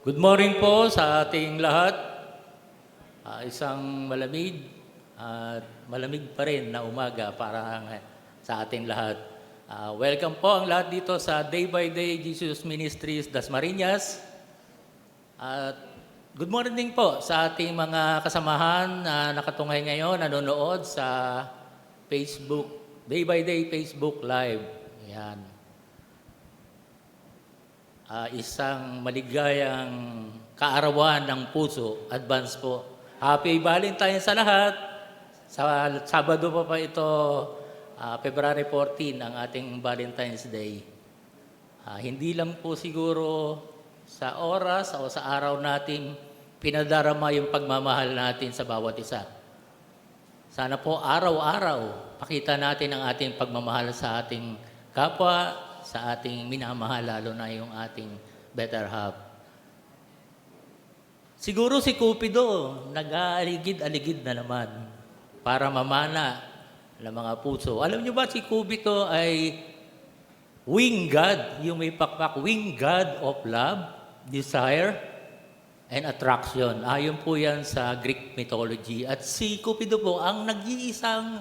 Good morning po sa ating lahat. Isang malamig at malamig pa rin na umaga para sa ating lahat. Welcome po ang lahat dito sa Day by Day Jesus Ministries Dasmariñas. At good morning po sa ating mga kasamahan na nakatunghay ngayon, nanonood sa Facebook, Day by Day Facebook Live. Ayan. Isang maligayang kaarawan ng puso. Advance po. Happy Valentine's sa lahat. Sa Sabado pa ito, February 14, ang ating Valentine's Day. Hindi lang po siguro sa oras o sa araw natin pinadarama yung pagmamahal natin sa bawat isa. Sana po araw-araw pakita natin ang ating pagmamahal sa ating kapwa, sa ating minamahal, lalo na yung ating better half. Siguro si Cupido, nag-aaligid-aligid na naman para mamana ng mga puso. Alam niyo ba si Cupido ay wing god, yung may pakpak, wing god of love, desire, and attraction. Ayon po yan sa Greek mythology. At si Cupido po ang nag-iisang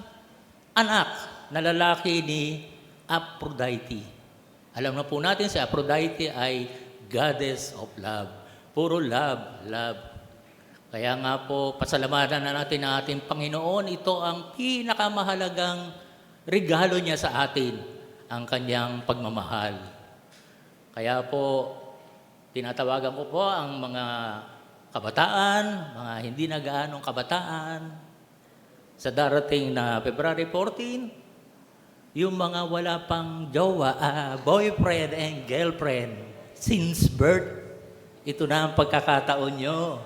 anak na lalaki ni Aphrodite. Alam na po natin si Aphrodite ay goddess of love. Puro love, love. Kaya nga po, pasalamatan na natin ang ating Panginoon. Ito ang pinakamahalagang regalo niya sa atin, ang kanyang pagmamahal. Kaya po, tinatawagan ko po ang mga kabataan, mga hindi na gaanong kabataan, sa darating na February 14, yung mga wala pang jowa, boyfriend and girlfriend, since birth, ito na ang pagkakataon nyo.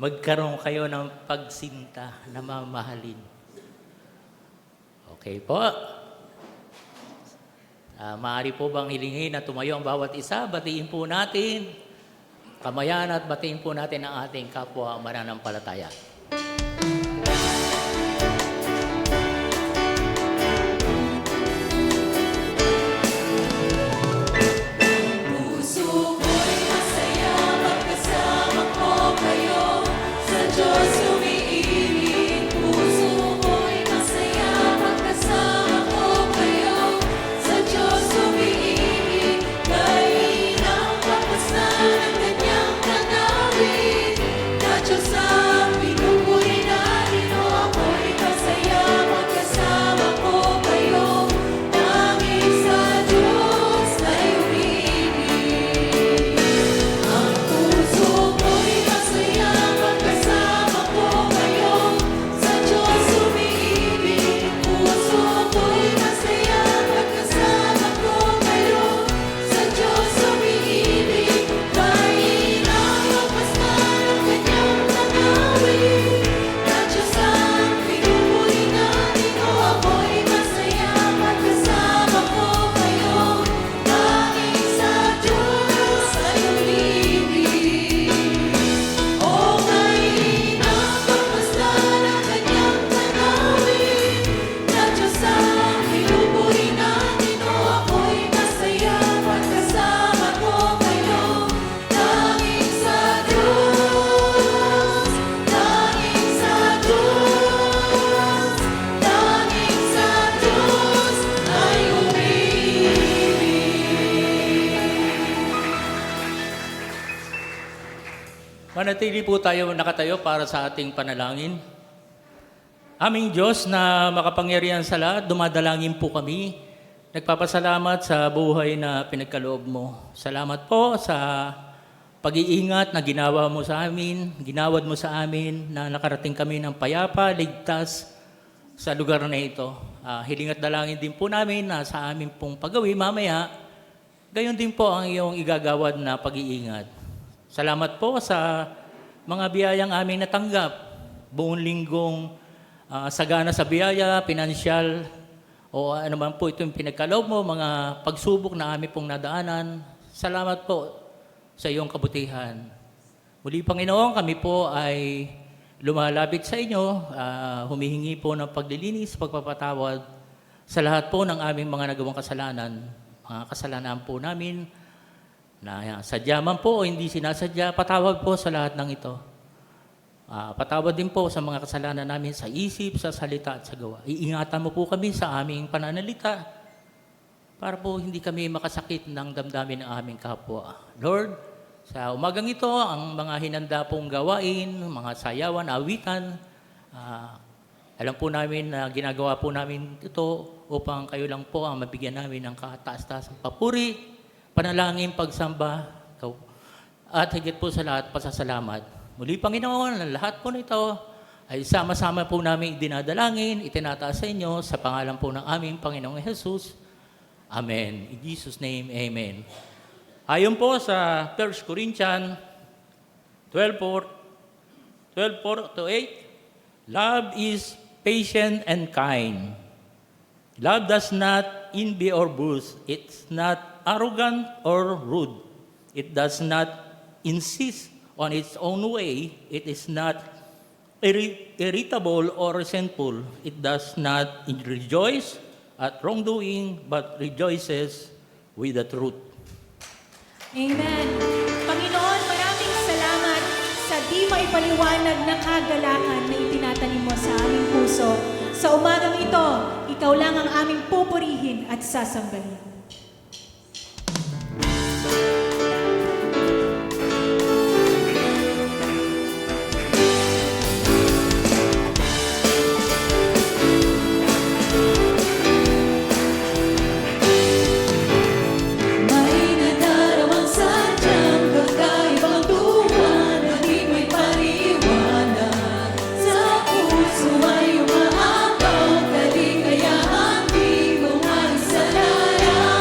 Magkaroon kayo ng pagsinta na mamahalin. Okay po. Maaari po bang hilingin na tumayo ang bawat isa? Batiin po natin, kamayan at batiin po natin ang ating kapwa mananampalataya. Puso ko'y masaya magkasama ko kayo, sa Diyos umiibig. Puso ko'y masaya magkasama ko kayo, sa Diyos umiibig. Kainang papasan ang kanyang tanawin, na Diyos ang pinupuri natin. O ako'y masaya magkasama ko kayo, tanging sa Diyos ay umiibig. Ang puso ko'y masaya magkasama ko kayo, sa Diyos umiibig. Puso ko'y masaya magkasama ko kayo, sa Diyos umiibig. Kainang mapasman ang kanyang tanawin, na Diyos ang pinupuri natin. O ako'y masaya magkasama ko kayo, tanging sa Diyos ay umiibig. O kainang mapasman ang kanyang tanawin, na Diyos ang pinupuri natin. O ako'y masaya magkasama ko kayo, tanging sa Diyos, tanging sa Diyos, tanging sa Diyos ay Manatili po tayo nakatayo para sa ating panalangin. Aming Diyos na makapangyarihan sa lahat, dumadalangin po kami. Nagpapasalamat sa buhay na pinagkaloob mo. Salamat po sa pag-iingat na ginawa mo sa amin, ginawad mo sa amin na nakarating kami ng payapa, ligtas sa lugar na ito. Hiling at dalangin din po namin na sa amin pong paggawi mamaya, gayon din po ang iyong igagawad na pag-iingat. Salamat po sa mga biyayang aming natanggap. Buong linggong sagana sa biyaya, pinansyal, o ano man po itong pinagkaloob mo, mga pagsubok na aming pong nadaanan. Salamat po sa iyong kabutihan. Muli, Panginoon, kami po ay lumalapit sa inyo, humihingi po ng paglilinis, pagpapatawad sa lahat po ng aming mga nagawang kasalanan. Mga kasalanan po namin, na sadya man po o hindi sinasadya, patawad po sa lahat ng ito. Patawad din po sa mga kasalanan namin sa isip, sa salita at sa gawa. Iingatan mo po kami sa aming pananalita para po hindi kami makasakit ng damdamin ng aming kapwa. Lord, sa umagang ito, ang mga hinanda pong gawain, mga sayawan, awitan, alam po namin na ginagawa po namin ito upang kayo lang po ang mabigyan namin ng kataas-taasang papuri, panalangin, pagsamba, at higit po sa lahat, pasasalamat. Muli, Panginoon, ang lahat po nito ay sama-sama po namin dinadalangin, itinataas sa inyo sa pangalan po ng aming Panginoong Jesus. Amen. In Jesus' name, Amen. Ayon po sa 1 Corinthians 12:4-8, love is patient and kind. Love does not envy or boast. It's not arrogant or rude. It does not insist on its own way. It is not irritable or resentful. It does not rejoice at wrongdoing, but rejoices with the truth. Amen. Panginoon, maraming salamat sa di maipaliwanag na kagalakan na itinatanim mo sa aming puso. Sa umagang ito, ikaw lang ang aming pupurihin at sasambahin. May nadaramang sadyang kakaibang tuwa na di may paliwanag. Sa puso ay umaapaw kaligayahan, di ko maisalala.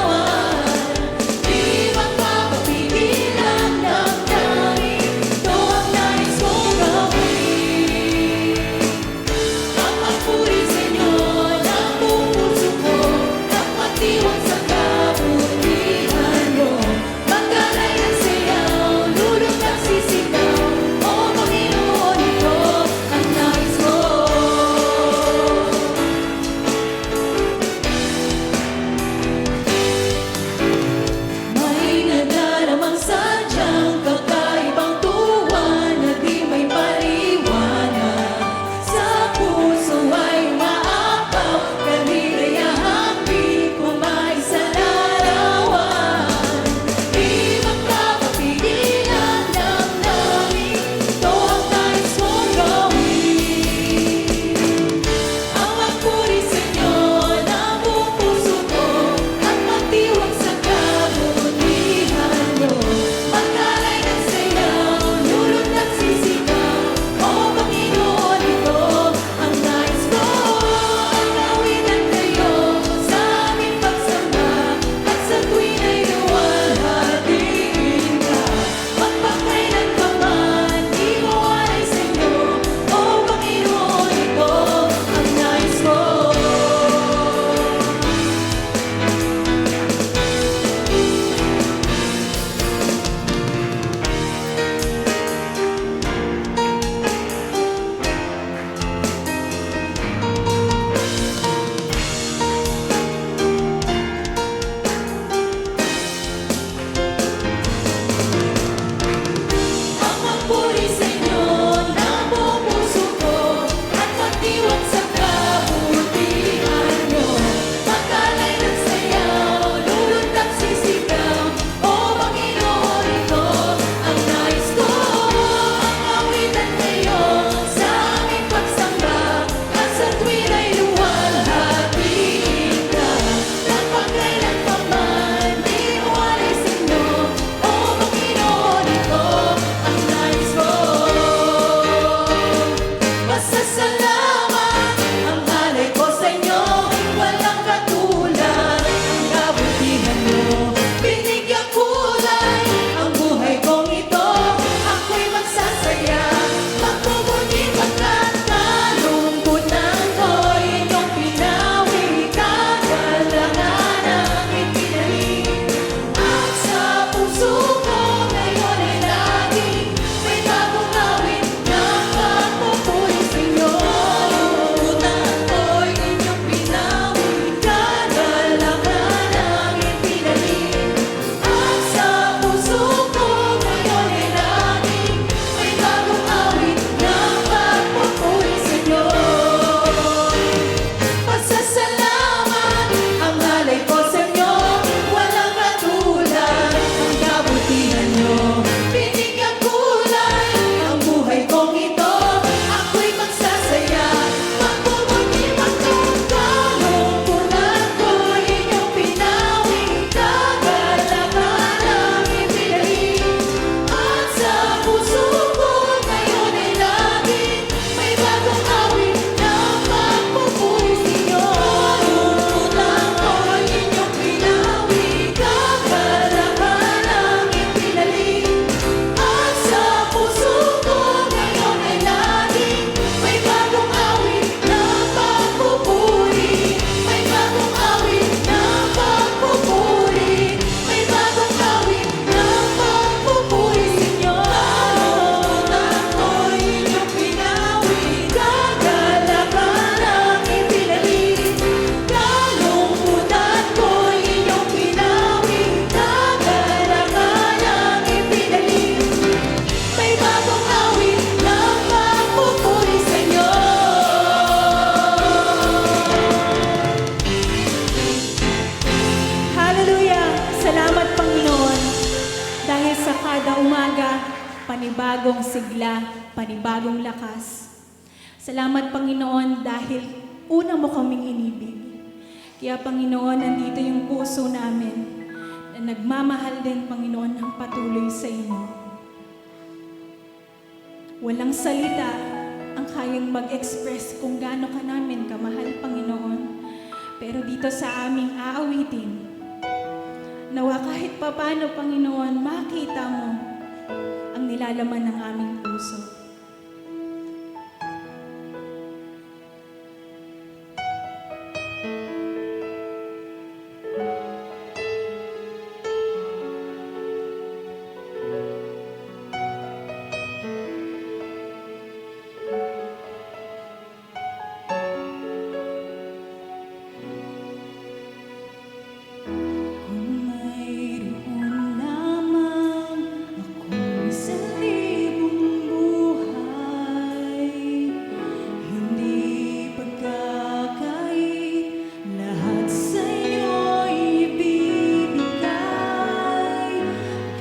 panibagong lakas. Salamat, Panginoon, dahil una mo kaming inibig. Kaya, Panginoon, nandito yung puso namin na nagmamahal din, Panginoon, ng patuloy sa inyo. Walang salita ang kayang mag-express kung gaano ka namin kamahal, Panginoon. Pero dito sa aming aawitin, nawa kahit papano, Panginoon, makita mo ang nilalaman ng aming puso. Kung mayroon lamang akong sa libong buhay, hindi pagkakait, lahat sa iyo'y ibibigay.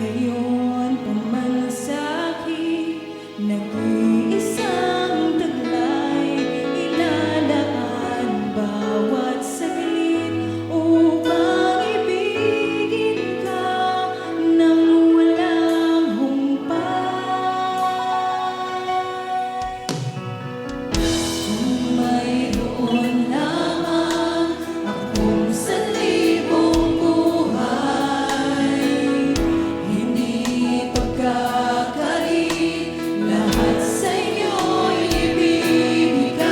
Kayo'n pamansaki, nag-iisang taglay, ilalaan bawat saglit upang ibigin ka nang walang humpay. Kung mayroon lamang akong sa libong buhay, hindi pagkakait, lahat sa iyo'y ibibigay.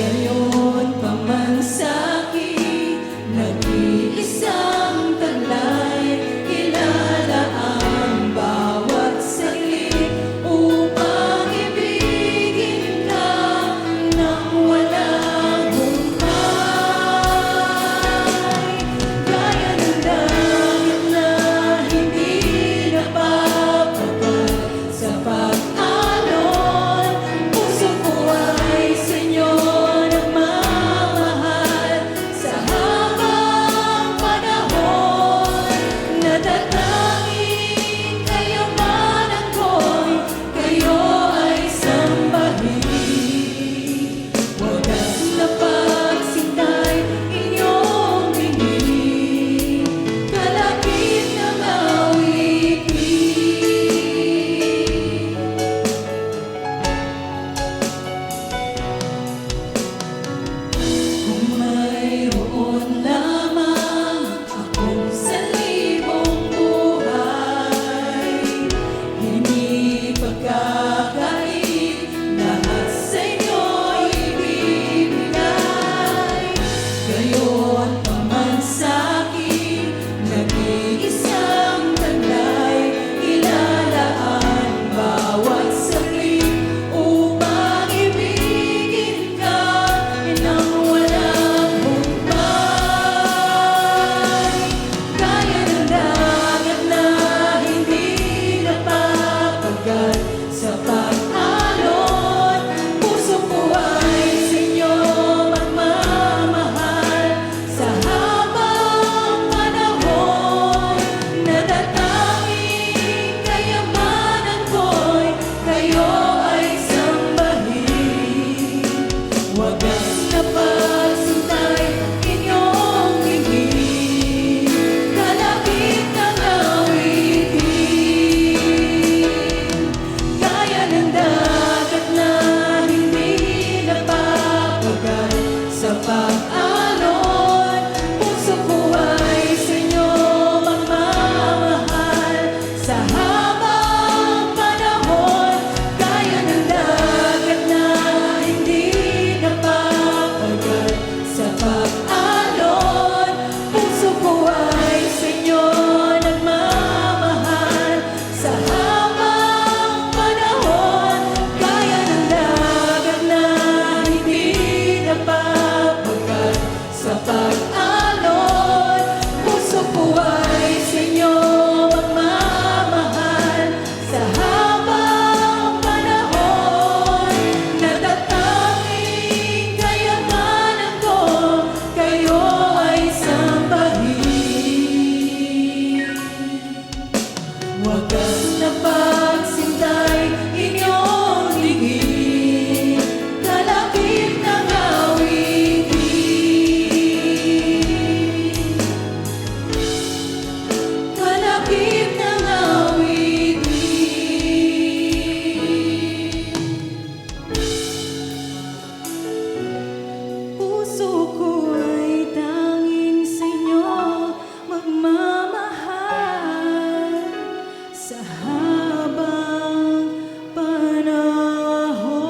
Gayon pamansaki, nag-iisang taglay, ilalaan bawat saglit upang ibigin ka nang walang humpay. Gaya ng langit na hindi napapagal sa pag-alon, puso ko ay sa inyo nagmamahal. Sa habang panahon, natatanging kayamanan ko'y kayo ay sambahin. Wagas na pagsintay inyong bingin, kalapit ng awitin. Kung mayroon lamang akong sa libong buhay, hindi pagkakait, lahat sa inyo'y ibibigay. Gayon pamansaki, nag-iisang taglay, ilalaan bawat saglit upang ibigin ka nang walang humpay. Gaya ng dagat na hindi napapagal sa pag-alon, puso ko ay sa inyo magmamahal. Sa habang panahon, natatanging kayamanan ko'y kayo ay sambahin. Wagas na pagsintay inyong bigin, kalapit ng awitin. Gaya ng dagat na hindi napapagal sa pag-alon, puso ko ay sa inyo magmamahal. Sa habang panahon, gaya ng dagat na hindi napapagal sa pag-alon, puso ko ay sa inyo nagmamahal. Sa habang panahon, gaya ng dagat na hindi napapagal puso ko ay tanging sa inyo magmamahal sa habang panahon.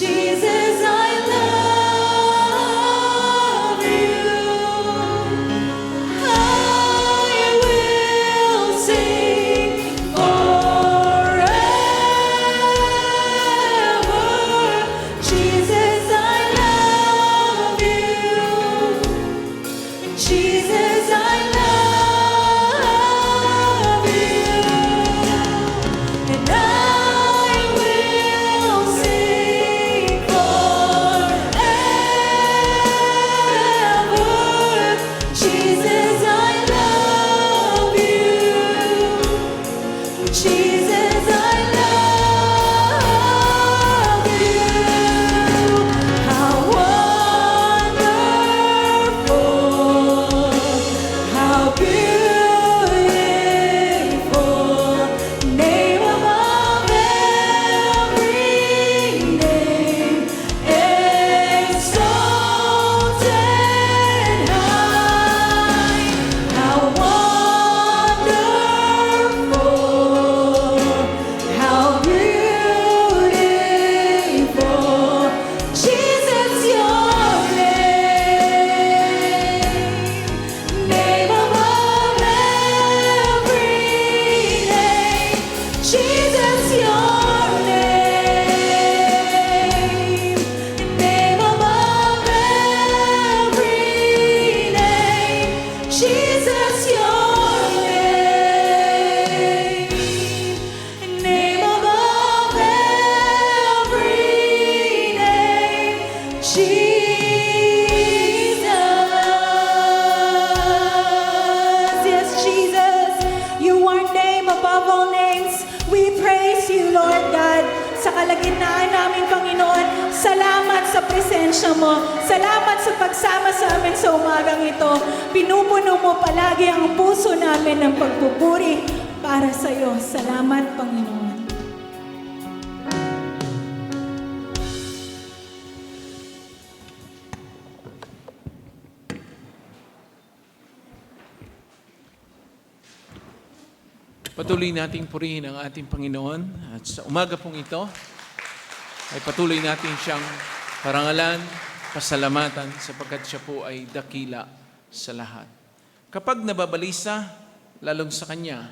Jesus, I love you. I will sing forever. Jesus, I love you. Jesus, I love you. And I will sing forever. Jesus, I love you. Jesus, I love you. How wonderful, how beautiful, name above every name, exalted high. How wonderful, how beautiful, Jesus, your name above every name, Jesus, your name above every name, Jesus, your name above every name, Jesus. Yes, Jesus, you are name above all names. We praise you, Lord God, sa kalagitnaan namin, Panginoon. Salamat sa presensya mo. Salamat sa pagsama sa amin sa umagang ito. Pinupuno mo palagi ang puso namin ng pagpupuri para sa iyo. Salamat, Panginoon. Patuloy nating purihin ang ating Panginoon at sa umaga pong ito ay patuloy natin siyang parangalan, pasalamatan sapagkat siya po ay dakila sa lahat. Kapag nababalisa, lalong sa Kanya,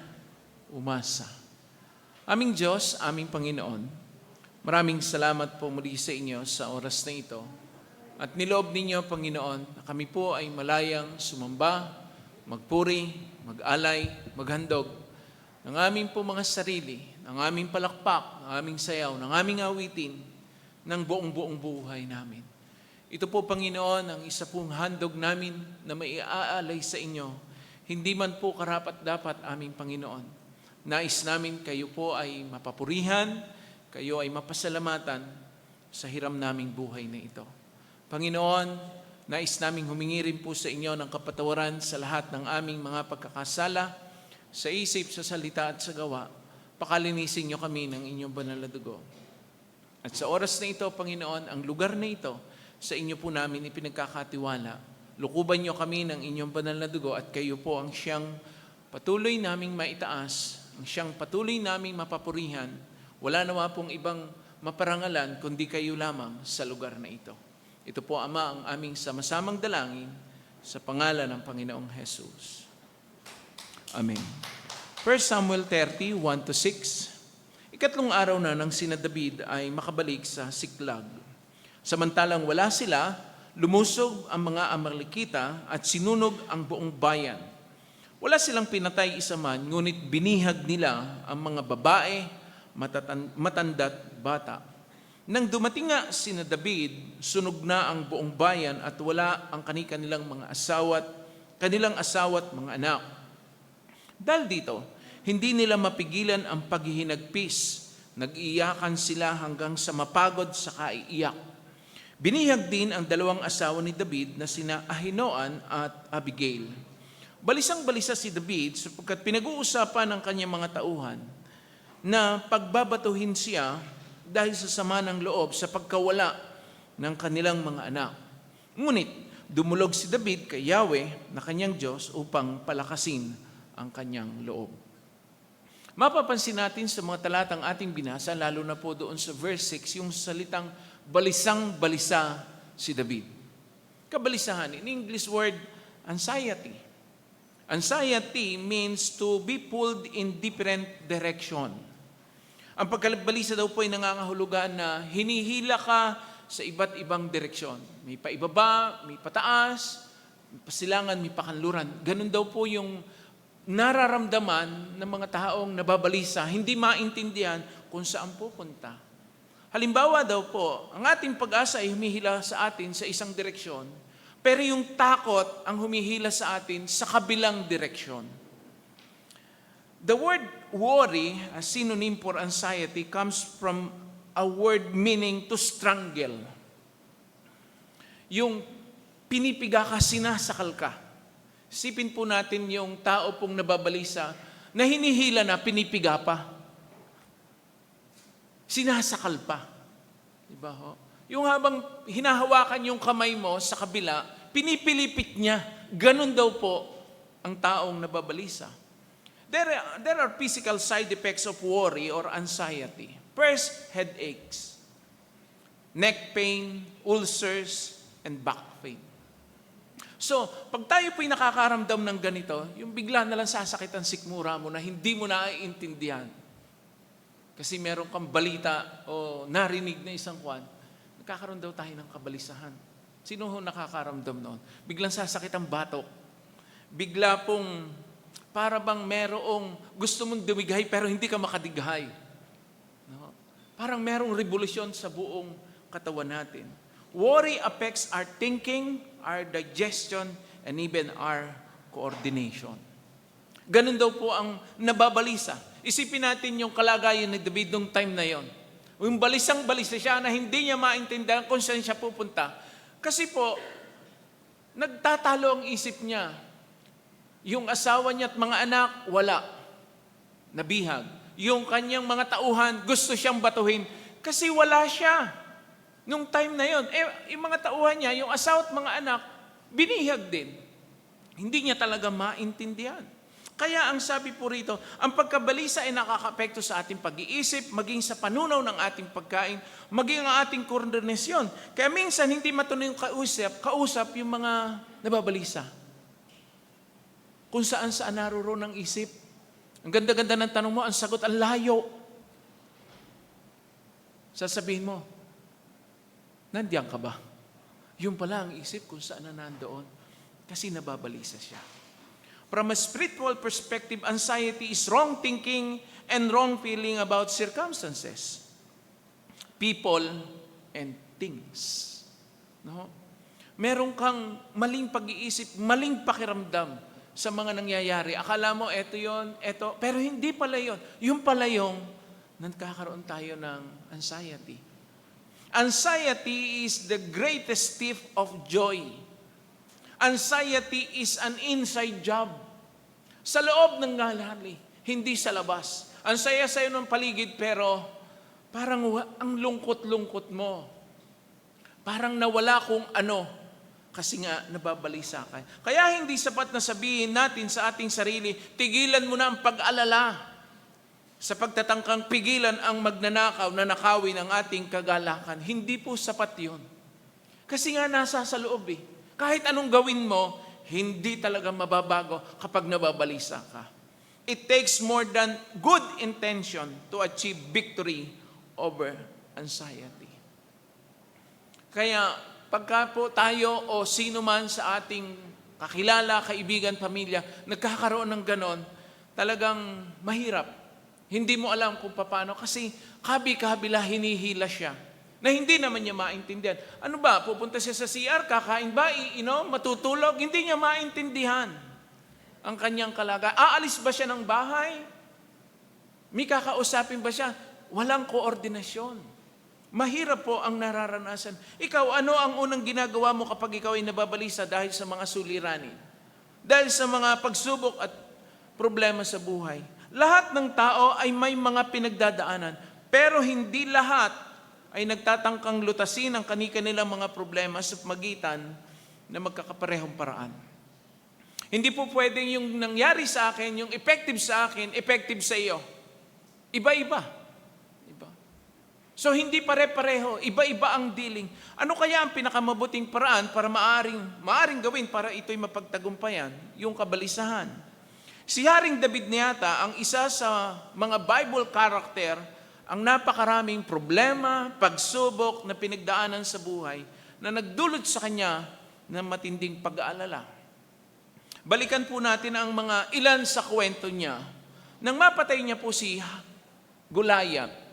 umasa. Aming Diyos, aming Panginoon, maraming salamat po muli sa inyo sa oras na ito. At niloob ninyo, Panginoon, na kami po ay malayang sumamba, magpuri, mag-alay, maghandog ng aming po mga sarili, ng aming palakpak, ng aming sayaw, ng aming awitin, ng buong buhay namin. Ito po, Panginoon, ang isa pong handog namin na maiaalay sa inyo. Hindi man po karapat-dapat, aming Panginoon. Nais namin kayo po ay mapapurihan, kayo ay mapasalamatan sa hiram naming buhay na ito. Panginoon, nais naming humingi rin po sa inyo ng kapatawaran sa lahat ng aming mga pagkakasala, sa isip, sa salita at sa gawa. Pakalinisin niyo kami ng inyong banal na dugo. At sa oras na ito, Panginoon, ang lugar na ito, sa inyo po namin ipinagkakatiwala. Lukuban niyo kami ng inyong banal na dugo at kayo po ang siyang patuloy naming maitaas, ang siyang patuloy naming mapapurihan. Wala nawa pong ibang maparangalan kundi kayo lamang sa lugar na ito. Ito po, Ama, ang aming sama-samang dalangin sa pangalan ng Panginoong Jesus. Amen. 1 Samuel 30, 1-6. Ikatlong araw na nang sina David ay makabalik sa Siklag. Samantalang wala sila, lumusog ang mga Amalekita at sinunog ang buong bayan. Wala silang pinatay isa man, ngunit binihag nila ang mga babae, matanda't bata. Nang dumating nga sina David, sunog na ang buong bayan at wala ang kanilang mga asawa't mga anak. Dahil dito, hindi nila mapigilan ang paghihinagpis. Nag-iyakan sila hanggang sa mapagod sa kaiiyak. Binihag din ang dalawang asawa ni David na sina Ahinoam at Abigail. Balisang-balisa si David sapagkat pinag-uusapan ng kanyang mga tauhan na pagbabatuhin siya dahil sa sama ng loob sa pagkawala ng kanilang mga anak. Ngunit dumulog si David kay Yahweh na kanyang Diyos upang palakasin ang kanyang loob. Mapapansin natin sa mga talatang ating binasa, lalo na po doon sa verse 6, yung salitang balisang-balisa si David. Kabalisahan, in English word, anxiety. Anxiety means to be pulled in different direction. Ang pagkabalisa daw po ay nangangahulugan na hinihila ka sa iba't ibang direksyon. May paibaba, may pataas, may pasilangan, may pakanluran. Ganun daw po yung nararamdaman ng mga taong nababalisa, hindi maintindihan kung saan pupunta. Halimbawa daw po, ang ating pag-asa ay humihila sa atin sa isang direksyon, pero yung takot ang humihila sa atin sa kabilang direksyon. The word worry, a synonym for anxiety, comes from a word meaning to strangle. Yung pinipiga ka, sinasakal ka. Sipin po natin yung tao pong nababalisa na hinihila na, pinipiga pa. Sinasakal pa. Diba ho? Yung habang hinahawakan yung kamay mo sa kabila, pinipilipit niya. Ganun daw po ang taong nababalisa. There are physical side effects of worry or anxiety. First, headaches, neck pain, ulcers, and back pain. So, pag tayo po'y nakakaramdam ng ganito, yung bigla na lang sasakit ang sikmura mo na hindi mo naiintindihan. Kasi meron kang balita o narinig na isang kwan, nagkakaroon daw tayo ng kabalisahan. Sino ho nakakaramdam noon? Biglang sasakit ang batok. Bigla pong para bang merong gusto mong dumighay pero hindi ka makadighay. No? Parang merong revolusyon sa buong katawan natin. Worry affects our thinking, our digestion, and even our coordination. Ganun daw po ang nababalisa. Isipin natin yung kalagayan ni David nung time na yon. Yung balisang-balisa siya na hindi niya maintindihan kung saan siya pupunta. Kasi po, nagtatalo ang isip niya. Yung asawa niya at mga anak, wala. Nabihag. Yung kanyang mga tauhan, gusto siyang batuhin kasi wala siya. Nung time na yon, yung mga tauhan niya, yung asawa at mga anak, binihag din. Hindi niya talaga maintindihan. Kaya ang sabi po rito, ang pagkabalisa ay nakaka-apekto sa ating pag-iisip, maging sa panunaw ng ating pagkain, maging ang ating koordinasyon. Kaya minsan hindi matuloy yung kausap yung mga nababalisa. Kung saan-saan naroon ang isip. Ang ganda-ganda ng tanong mo, ang sagot, ang layo. Sasabihin mo, nandiyan ka ba? Yung pala ang isip kung saan na nandoon. Kasi nababalisa siya. From a spiritual perspective, anxiety is wrong thinking and wrong feeling about circumstances, people, and things. No? Meron kang maling pag-iisip, maling pakiramdam sa mga nangyayari. Akala mo, eto yon, eto, pero hindi pala yon. Yung pala yung nagkakaroon tayo ng anxiety. Anxiety is the greatest thief of joy. Anxiety is an inside job. Sa loob ng ngalali, hindi sa labas. Ang saya-saya ng paligid pero parang ang lungkot-lungkot mo. Parang nawala kung ano kasi nga nababalisa ka. Kaya hindi sapat na sabihin natin sa ating sarili, tigilan mo na ang pag-alala. Sa pagtatangkang pigilan ang magnanakaw na nakawin ang ating kagalakan. Hindi po sapat yun. Kasi nga nasa sa loob eh. Kahit anong gawin mo, hindi talaga mababago kapag nababalisa ka. It takes more than good intention to achieve victory over anxiety. Kaya pagka po tayo o sino man sa ating kakilala, kaibigan, pamilya, nagkakaroon ng ganon, talagang mahirap. Hindi mo alam kung paano kasi kabi-kabila hinihila siya. Na hindi naman niya maintindihan. Ano ba? Pupunta siya sa CR, kakain ba, iinom, matutulog? Hindi niya maintindihan ang kanyang kalagayan. Aalis ba siya ng bahay? May kakausapin ba siya? Walang koordinasyon. Mahirap po ang nararanasan. Ikaw, ano ang unang ginagawa mo kapag ikaw ay nababalisa dahil sa mga suliranin? Dahil sa mga pagsubok at problema sa buhay. Lahat ng tao ay may mga pinagdadaanan, pero hindi lahat ay nagtatangkang lutasin ang kanilang mga problema sa magitan na magkakaparehong paraan. Hindi po pwedeng yung nangyari sa akin, yung effective sa akin, effective sa iyo. Iba-iba. Iba. So hindi pare-pareho, iba-iba ang dealing. Ano kaya ang pinakamabuting paraan para maaring gawin para ito'y mapagtagumpayan? Yung kabalisahan. Si Haring David niyata ang isa sa mga Bible character ang napakaraming problema, pagsubok na pinagdaanan sa buhay na nagdulot sa kanya ng matinding pag-aalala. Balikan po natin ang mga ilan sa kwento niya. Nang mapatay niya po si Goliath,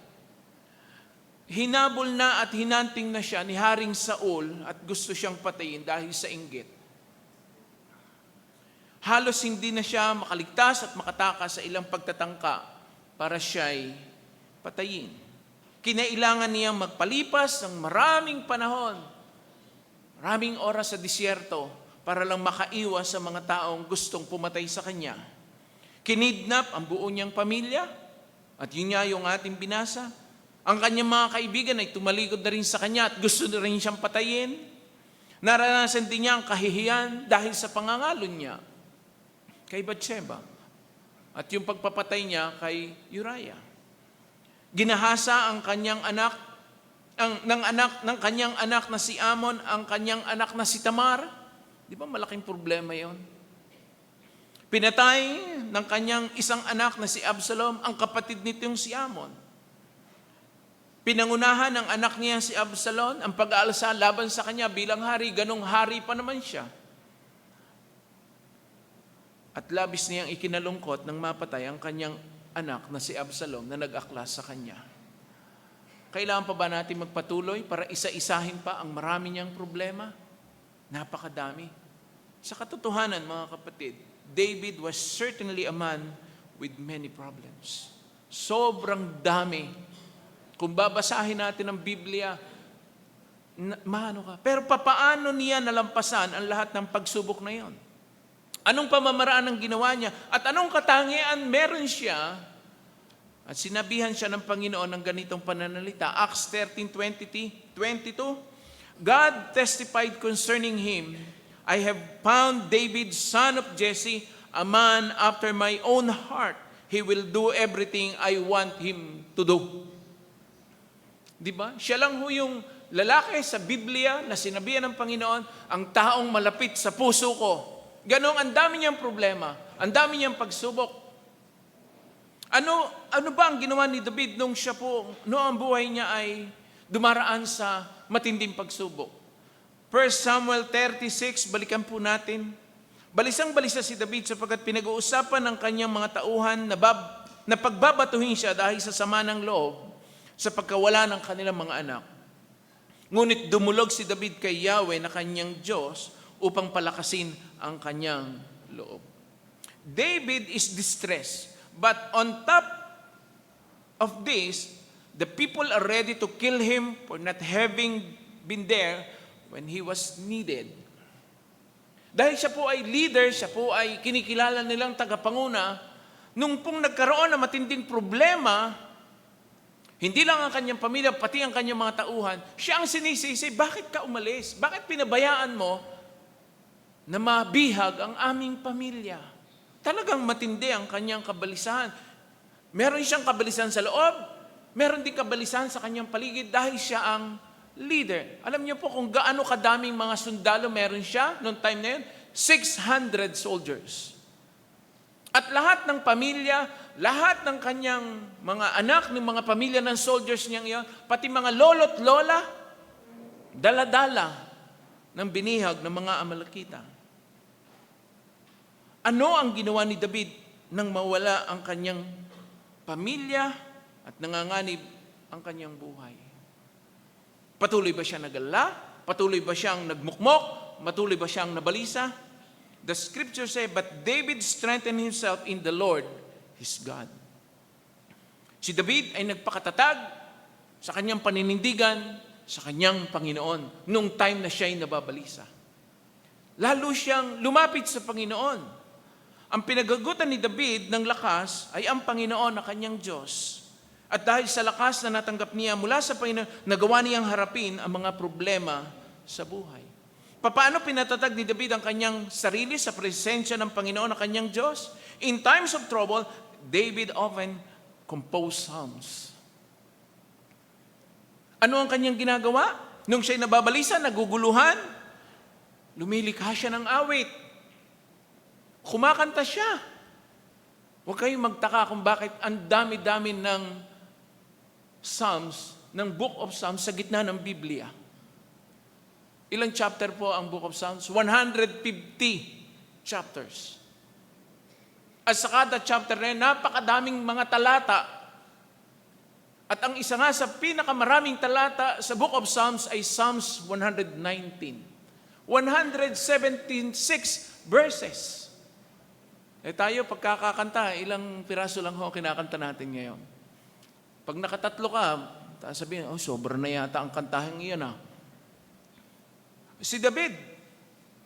hinabol na at hinanting na siya ni Haring Saul at gusto siyang patayin dahil sa inggit. Halos hindi na siya makaligtas at makatakas sa ilang pagtatangka para siya'y patayin. Kinailangan niyang magpalipas ng maraming panahon, maraming oras sa disyerto para lang makaiwas sa mga taong gustong pumatay sa kanya. Kinidnap ang buo niyang pamilya at yun nga yung ating binasa. Ang kanyang mga kaibigan ay tumalikod na rin sa kanya at gusto na rin siyang patayin. Naranasan din niya ang kahihiyan dahil sa pangangalon niya kay Bathsheba at yung pagpapatay niya kay Uriah. Ginahasa ang kanyang anak, ng kanyang anak na si Amon, ang kanyang anak na si Tamar. Di ba malaking problema yon? Pinatay ng kanyang isang anak na si Absalom, ang kapatid nitong si Amon. Pinangunahan ng anak niya si Absalom ang pag-aalsa laban sa kanya bilang hari, ganong hari pa naman siya. At labis niyang ikinalungkot nang mapatay ang kanyang anak na si Absalom na nag-aklas sa kanya. Kailangan pa ba natin magpatuloy para isa-isahin pa ang marami niyang problema? Napakadami. Sa katotohanan, mga kapatid, David was certainly a man with many problems. Sobrang dami. Kung babasahin natin ang Biblia, maano ka. Pero papaano niya nalampasan ang lahat ng pagsubok na yon? Anong pamamaraan ang ginawa niya? At anong katangian meron siya? At sinabihan siya ng Panginoon ng ganitong pananalita. Acts 13:22. God testified concerning him, I have found David, son of Jesse, a man after my own heart. He will do everything I want him to do. Di ba? Siya lang ho yung lalaki sa Biblia na sinabihan ng Panginoon, ang taong malapit sa puso ko. Ganong ang dami niyang problema, ang dami niyang pagsubok. Ano ba ang ginawa ni David nung siya po, noong ang buhay niya ay dumaraan sa matinding pagsubok? 1 Samuel 36, balikan po natin. Balisang-balisa si David sapagkat pinag-uusapan ng kanyang mga tauhan na pagbabatuhin siya dahil sa sama ng loob sa pagkawala ng kanilang mga anak. Ngunit dumulog si David kay Yahweh na kanyang Diyos upang palakasin ang kanyang loob. David is distressed, but on top of this, the people are ready to kill him for not having been there when he was needed. Dahil siya po ay leader, siya po ay kinikilala nilang tagapanguna, nung pong nagkaroon ng matinding problema, hindi lang ang kanyang pamilya, pati ang kanyang mga tauhan, siya ang sinisisi, bakit ka umalis? Bakit pinabayaan mo na mabihag ang aming pamilya? Talagang matindi ang kanyang kabalisahan. Meron siyang kabalisahan sa loob, meron din kabalisahan sa kanyang paligid dahil siya ang leader. Alam niyo po kung gaano kadaming mga sundalo meron siya noong time na yun? 600 soldiers. At lahat ng pamilya, lahat ng kanyang mga anak, ng mga pamilya ng soldiers niyang iyon, pati mga lolo't lola, dala-dala ng binihag ng mga Amalekita. Ano ang ginawa ni David nang mawala ang kanyang pamilya at nanganganib ang kanyang buhay? Patuloy ba siya nag-alala? Patuloy ba siyang nagmukmok? Patuloy ba siyang nabalisa? The scripture say, but David strengthened himself in the Lord, his God. Si David ay nagpakatatag sa kanyang paninindigan sa kanyang Panginoon nung time na siya ay nababalisa. Lalo siyang lumapit sa Panginoon. Ang pinagagutan ni David ng lakas ay ang Panginoon na kanyang Diyos. At dahil sa lakas na natanggap niya mula sa Panginoon, nagawa niyang harapin ang mga problema sa buhay. Paano pinatatag ni David ang kanyang sarili sa presensya ng Panginoon na kanyang Diyos? In times of trouble, David often composed psalms. Ano ang kanyang ginagawa? Nung siya'y nababalisa, naguguluhan, lumilikha siya ng awit. Kumakanta siya. Huwag kayong magtaka kung bakit ang dami-dami ng Psalms, ng Book of Psalms sa gitna ng Biblia. Ilang chapter po ang Book of Psalms? 150 chapters. At sa kada chapter na yun, napakadaming mga talata. At ang isa nga sa pinakamaraming talata sa Book of Psalms ay Psalms 119. 176 verses. Tayo, pagkakakanta, ilang piraso lang ho kinakanta natin ngayon. Pag nakatatlo ka, sabihin, sobra na yata ang kantahan iyan . Si David,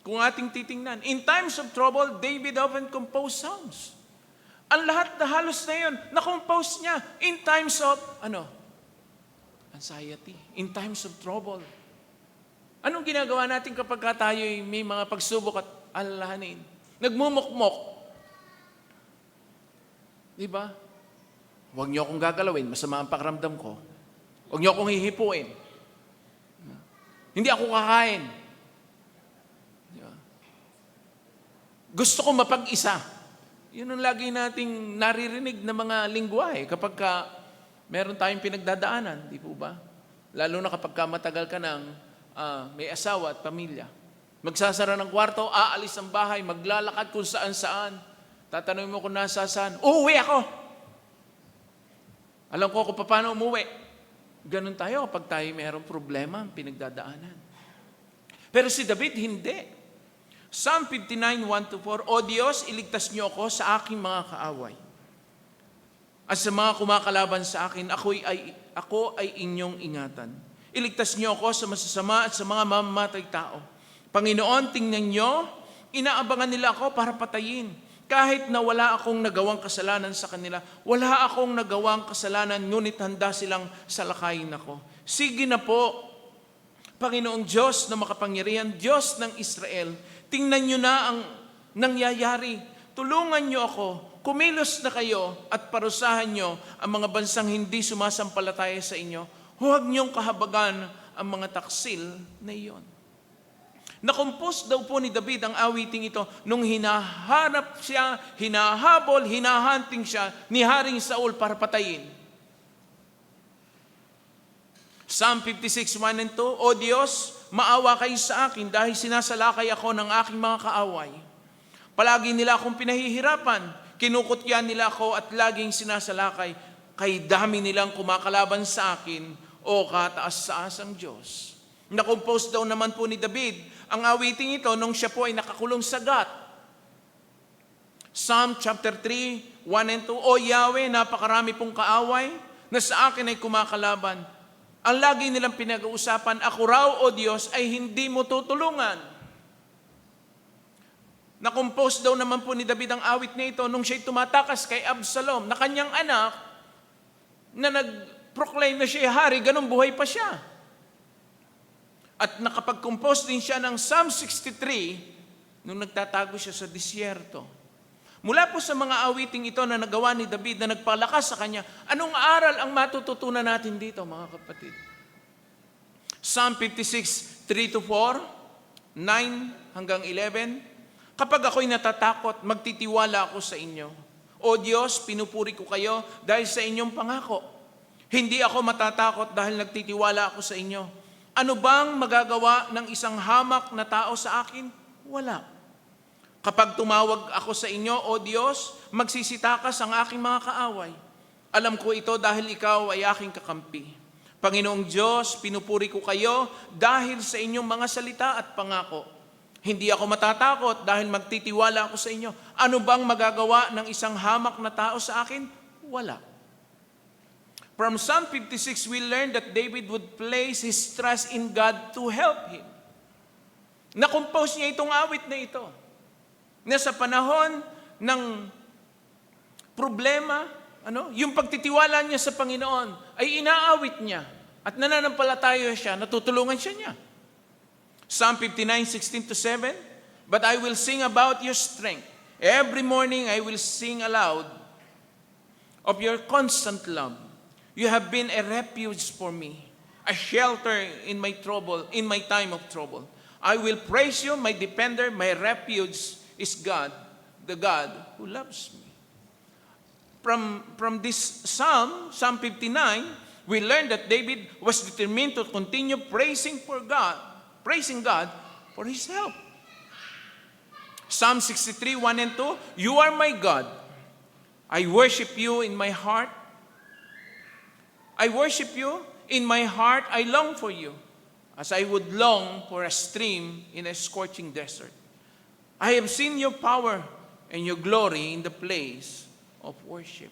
kung ating titingnan, in times of trouble, David often composed songs. Ang lahat na halos na yun, na-compose niya in times of, anxiety, in times of trouble. Anong ginagawa natin kapag tayo may mga pagsubok at alalahanin? Nagmumukmok. Di ba? Huwag niyo akong gagalawin, masama ang pakiramdam ko. Huwag niyo akong hihipuin. Hindi ako kakain. Di ba? Gusto ko mapag-isa. Yun ang lagi nating naririnig na mga lingwahe kapag meron tayong pinagdadaanan, di po ba? Lalo na kapag matagal ka ng may asawa at pamilya. Magsasara ng kwarto, aalis ng bahay, maglalakad kung saan-saan. Tatanungin mo kung nasa saan, uuwi ako! Alam ko kung paano umuwi. Ganun tayo kapag tayo mayroong problema, pinagdadaanan. Pero si David, hindi. Psalm 59, 1-4, O Diyos, iligtas niyo ako sa aking mga kaaway. At sa mga kumakalaban sa akin, ako ay inyong ingatan. Iligtas niyo ako sa masasama at sa mga mamamatay tao. Panginoon, tingnan niyo, inaabangan nila ako para patayin. Kahit na wala akong nagawang kasalanan sa kanila, wala akong nagawang kasalanan, ngunit handa silang salakayin ako. Sige na po, Panginoong Diyos na makapangyarihan, Diyos ng Israel, tingnan niyo na ang nangyayari. Tulungan niyo ako, kumilos na kayo at parusahan niyo ang mga bansang hindi sumasampalataya sa inyo. Huwag niyong kahabagan ang mga taksil na iyon. Nakompose daw po ni David ang awiting ito nung hinahanap siya, hinahabol, hinahunting siya ni Haring Saul para patayin. Psalm 56, 1-2, O Diyos, maawa kayo sa akin dahil sinasalakay ako ng aking mga kaaway. Palagi nila akong pinahihirapan, kinukutyan nila ako at laging sinasalakay, kay dami nilang kumakalaban sa akin, o kataas-taasang Diyos. Nakompose daw naman po ni David ang awiting ito nung siya po ay nakakulong sa Gat. Psalm chapter 3, 1-2, O Yahweh, napakarami pong kaaway na sa akin ay kumakalaban. Ang lagi nilang pinag-uusapan, ako raw, O Diyos, ay hindi mo tutulungan. Nakompose daw naman po ni David ang awit na ito nung siya'y tumatakas kay Absalom, na kanyang anak, na nag-proclaim na siya hari, ganun buhay pa siya. At nakapag-compose din siya ng Psalm 63 nung nagtatago siya sa disyerto. Mula po sa mga awiting ito na nagawa ni David na nagpalakas sa kanya, anong aral ang matututunan natin dito, mga kapatid? Psalm 56, 3-4, 9-11, Kapag ako'y natatakot, magtitiwala ako sa inyo. O Diyos, pinupuri ko kayo dahil sa inyong pangako. Hindi ako matatakot dahil nagtitiwala ako sa inyo. Ano bang magagawa ng isang hamak na tao sa akin? Wala. Kapag tumawag ako sa inyo, O Diyos, magsisitakas ang aking mga kaaway. Alam ko ito dahil ikaw ay aking kakampi. Panginoong Diyos, pinupuri ko kayo dahil sa inyong mga salita at pangako. Hindi ako matatakot dahil magtitiwala ako sa inyo. Ano bang magagawa ng isang hamak na tao sa akin? Wala. From Psalm 56, we learn that David would place his trust in God to help him. Nakompose niya itong awit na ito. Na sa panahon ng problema, yung pagtitiwala niya sa Panginoon ay inaawit niya at nananampalataya siya, natutulungan siya niya. Psalm 59, 16-7, But I will sing about your strength. Every morning I will sing aloud of your constant love. You have been a refuge for me. a shelter in my trouble, in my time of trouble. I will praise you, my defender, my refuge is God, the God who loves me. From this Psalm 59, we learn that David was determined to continue praising God for his help. Psalm 63, 1 and 2, you are my God. I worship you in my heart. I worship you in my heart. I long for you, as I would long for a stream in a scorching desert. I have seen your power and your glory in the place of worship.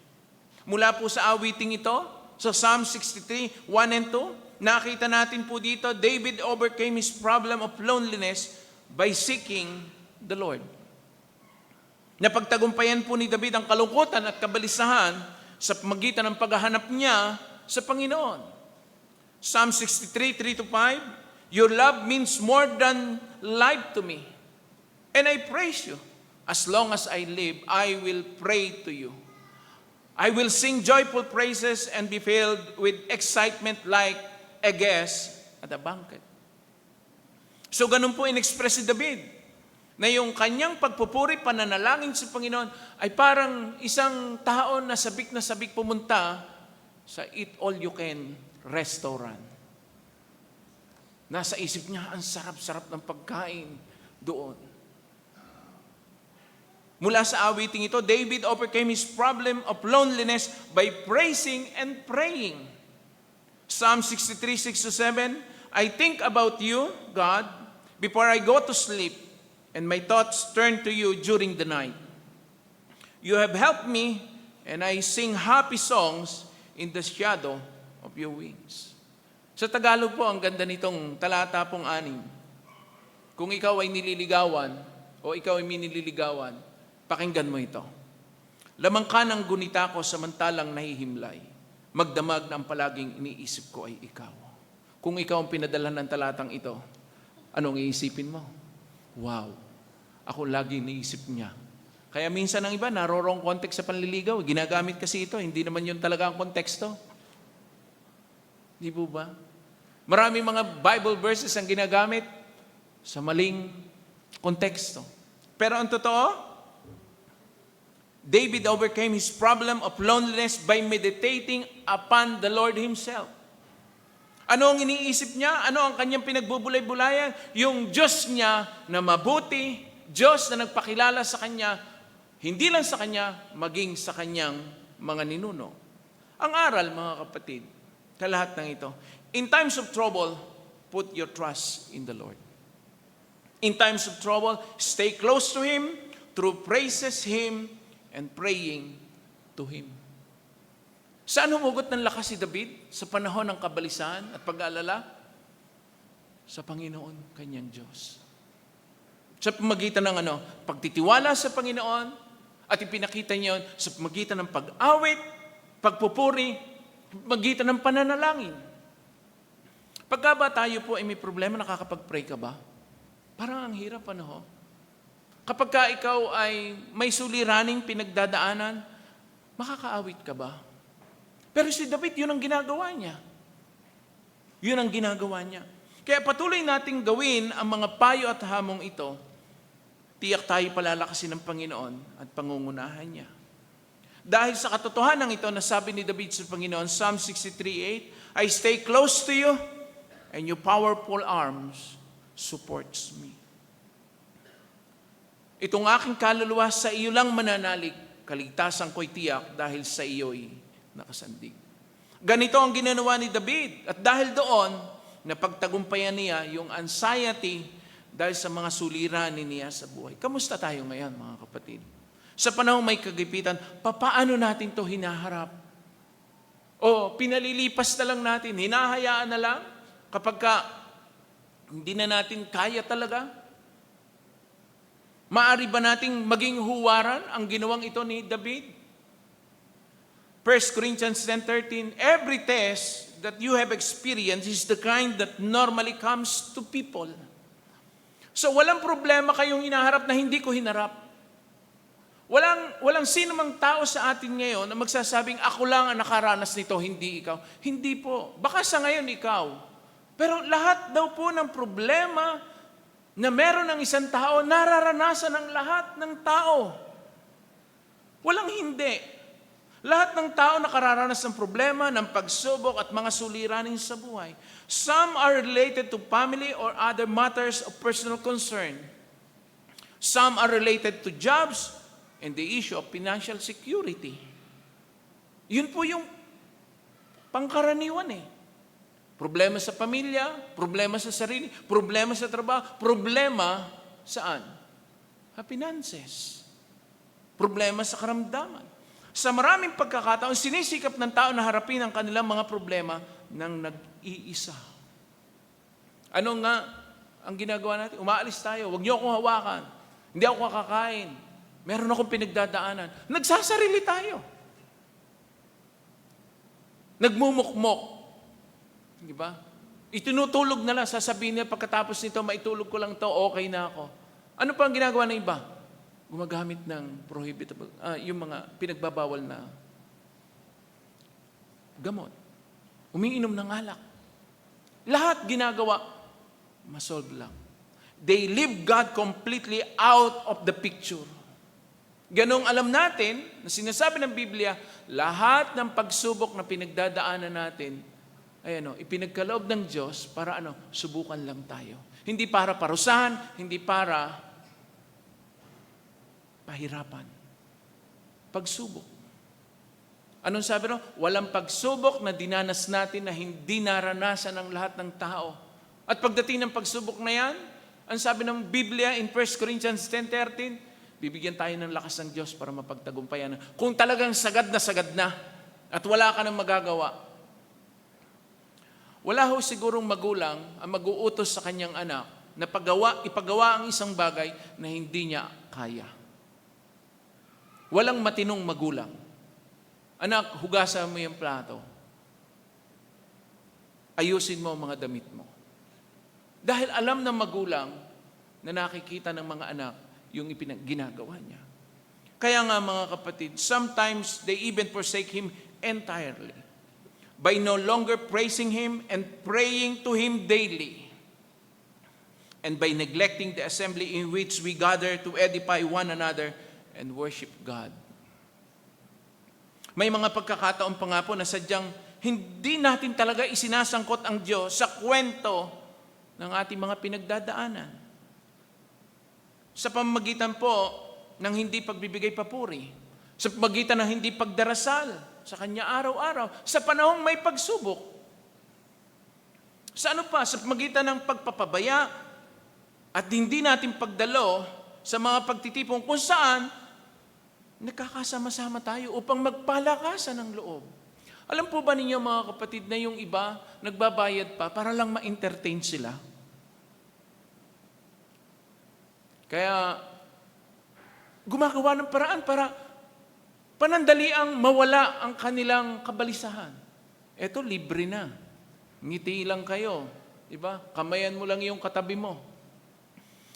Mula po sa awiting ito, sa Psalm 63, 1 and 2, nakita natin po dito, David overcame his problem of loneliness by seeking the Lord. Napagtagumpayan po ni David ang kalungkutan at kabalisahan sa magitan ng paghahanap niya sa Panginoon. Psalm 63, 3-5, your love means more than life to me, and I praise you. As long as I live, I will pray to you. I will sing joyful praises and be filled with excitement like a guest at a banquet. So ganun po in-express si David, na yung kanyang pagpupuri, pananalangin sa Panginoon ay parang isang tao na sabik pumunta sa eat all you can restaurant. Nasa isip niya, ang sarap-sarap ng pagkain doon. Mula sa awiting ito, David overcame his problem of loneliness by praising and praying. Psalm 63, 6-7, I think about you, God, before I go to sleep, and my thoughts turn to you during the night. You have helped me, and I sing happy songs in the shadow of your wings. Sa Tagalog po, ang ganda nitong talata pong 6. Kung ikaw ay nililigawan, o ikaw ay minililigawan, pakinggan mo ito. Lamang ka ng gunita ko samantalang nahihimlay. Magdamag na ang palaging iniisip ko ay ikaw. Kung ikaw ang pinadala ng talatang ito, anong iisipin mo? Wow, ako lagi iniisip niya. Kaya minsan ang iba, narorong context sa panliligaw. Ginagamit kasi ito, hindi naman yun talaga ang konteksto. Di po ba? Maraming mga Bible verses ang ginagamit sa maling konteksto. Pero ang totoo, David overcame his problem of loneliness by meditating upon the Lord Himself. Ano ang iniisip niya? Ano ang kanyang pinagbubulay-bulayan? Yung Diyos niya na mabuti, Diyos na nagpakilala sa kanya, hindi lang sa kanya, maging sa kanyang mga ninuno. Ang aral, mga kapatid, sa lahat ng ito, in times of trouble, put your trust in the Lord. In times of trouble, stay close to Him, through praises Him, and praying to Him. Saan humugot ng lakas si David sa panahon ng kabalisahan at pag-aalala? Sa Panginoon, kanyang Diyos. Sa pamagitan ng pagtitiwala sa Panginoon, at ipinakita niya sa pamagitan ng pag-awit, pagpupuri, pamagitan ng pananalangin. Pagka ba tayo po ay may problema, nakakapag-pray ka ba? Parang ang hirap, Kapag ka ikaw ay may suliraning pinagdadaanan, makakaawit ka ba? Pero si David, yun ang ginagawa niya. Yun ang ginagawa niya. Kaya patuloy nating gawin ang mga payo at hamong ito. Tiyak tayo palalakasin ng Panginoon at pangungunahan niya. Dahil sa katotohanan ito, nasabi ni David sa Panginoon, Psalm 63:8, I stay close to you, and your powerful arms supports me. Itong aking kaluluwa sa iyo lang mananalig, kaligtasan ko'y tiyak dahil sa iyo'y nakasandig. Ganito ang ginanawa ni David. At dahil doon, napagtagumpayan niya yung anxiety dahil sa mga suliranin niya sa buhay. Kamusta tayo ngayon, mga kapatid? Sa panahon may kagipitan, papaano natin to hinaharap? O pinalilipas na lang natin, hinahayaan na lang kapag hindi na natin kaya talaga? Maari ba nating maging huwaran ang ginawang ito ni David? 1 Corinthians 10:13, every test that you have experienced is the kind that normally comes to people. So walang problema kayong hinaharap na hindi ko hinarap. Walang sino mang tao sa atin ngayon na magsasabing, ako lang ang nakaranas nito, hindi ikaw. Hindi po. Baka sa ngayon ikaw. Pero lahat daw po ng problema na meron ng isang tao, nararanasan ng lahat ng tao. Walang hindi. Lahat ng tao nakararanas ng problema, ng pagsubok at mga suliranin sa buhay. Some are related to family or other matters of personal concern. Some are related to jobs and the issue of financial security. Yun po yung pangkaraniwan eh. Problema sa pamilya, problema sa sarili, problema sa trabaho, problema saan? Sa finances. Problema sa karamdaman. Sa maraming pagkakataon, sinisikap ng tao na harapin ang kanilang mga problema ng nag-iisa. Ano nga ang ginagawa natin? Umaalis tayo, huwag niyo akong hawakan. Hindi ako kakakain. Meron akong pinagdadaanan. Nagsasarili tayo. Nagmumukmok. Di ba? Itinutulog na lang, sasabihin niya pagkatapos nito, maitulog ko lang to, okay na ako. Ano pa ang ginagawa ng iba? Gumagamit ng prohibitable, yung mga pinagbabawal na gamot. Umiinom ng alak. Lahat ginagawa, masolve lang. They leave God completely out of the picture. Ganong alam natin, na sinasabi ng Biblia, lahat ng pagsubok na pinagdadaanan natin, ay ipinagkaloob ng Diyos para subukan lang tayo. Hindi para parusahan, hindi para pahirapan. Pagsubok. Anong sabi Walang pagsubok na dinanas natin na hindi naranasan ng lahat ng tao. At pagdating ng pagsubok na yan, ang sabi ng Biblia in 1 Corinthians 10:13, bibigyan tayo ng lakas ng Diyos para mapagtagumpayan. Kung talagang sagad na at wala ka nang magagawa, wala ho sigurong magulang ang mag-uutos sa kanyang anak na ipagawa ang isang bagay na hindi niya kaya. Walang matinong magulang. Anak, hugasan mo yung plato. Ayusin mo ang mga damit mo. Dahil alam ng magulang na nakikita ng mga anak yung ginagawa niya. Kaya nga mga kapatid, sometimes they even forsake Him entirely by no longer praising Him and praying to Him daily, and by neglecting the assembly in which we gather to edify one another and worship God. May mga pagkakataon pa nga po na sadyang hindi natin talaga isinasangkot ang Diyos sa kwento ng ating mga pinagdadaanan. Sa pamamagitan po ng hindi pagbibigay papuri, sa pamamagitan ng hindi pagdarasal sa Kanya araw-araw, sa panahong may pagsubok. Sa ano pa? Sa pamamagitan ng pagpapabaya at hindi natin pagdalo sa mga pagtitipon kung saan nagkakasama-sama tayo upang magpalakasan ng loob. Alam po ba ninyo mga kapatid na yung iba nagbabayad pa para lang ma-entertain sila? Kaya gumagawa ng paraan para panandaliang mawala ang kanilang kabalisahan. Eto, libre na. Ngiti lang kayo. Diba? Kamayan mo lang yung katabi mo.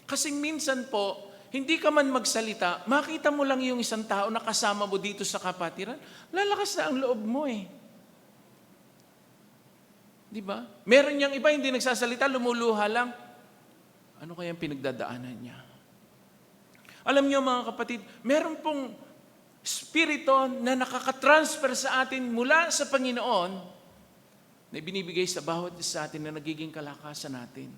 Kasing minsan po, hindi ka man magsalita, makita mo lang yung isang tao na kasama mo dito sa kapatiran, lalakas na ang loob mo eh. Di ba? Meron niyang iba, hindi nagsasalita, lumuluha lang. Ano kayang pinagdadaanan niya? Alam niyo mga kapatid, meron pong spirito na nakakatransfer sa atin mula sa Panginoon na binibigay sa bawat isa atin na nagiging kalakasan natin.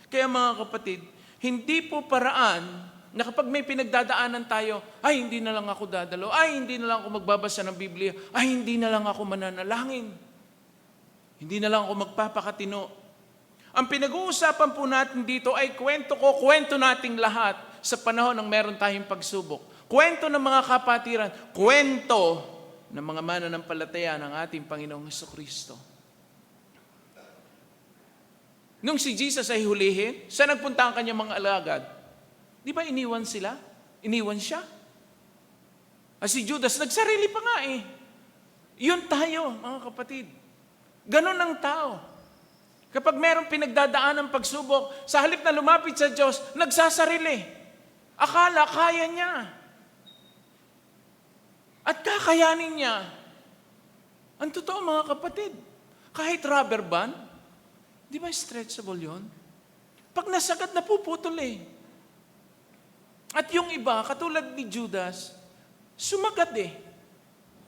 Kaya mga kapatid, hindi po paraan na kapag may pinagdadaanan tayo, ay hindi na lang ako dadalo, ay hindi na lang ako magbabasa ng Biblia, ay hindi na lang ako mananalangin, hindi na lang ako magpapakatino. Ang pinag-uusapan po natin dito ay kwento nating lahat sa panahon ng meron tayong pagsubok. Kwento ng mga kapatiran, kwento ng mga mananampalataya ng ating Panginoong Jesucristo. Nung si Jesus ay hulihin, saan nagpunta ang kanyang mga alagad? Di ba iniwan sila? Iniwan siya. At si Judas, nagsarili pa nga eh. Yun tayo, mga kapatid. Ganon ang tao. Kapag merong pinagdadaan ng pagsubok, sa halip na lumapit sa Diyos, nagsasarili. Akala, kaya niya. At kakayanin niya. Ang totoo mga kapatid, kahit rubber band, di ba stretchable yon? Pag nasagad, napuputol eh. At yung iba, katulad ni Judas, sumagat eh.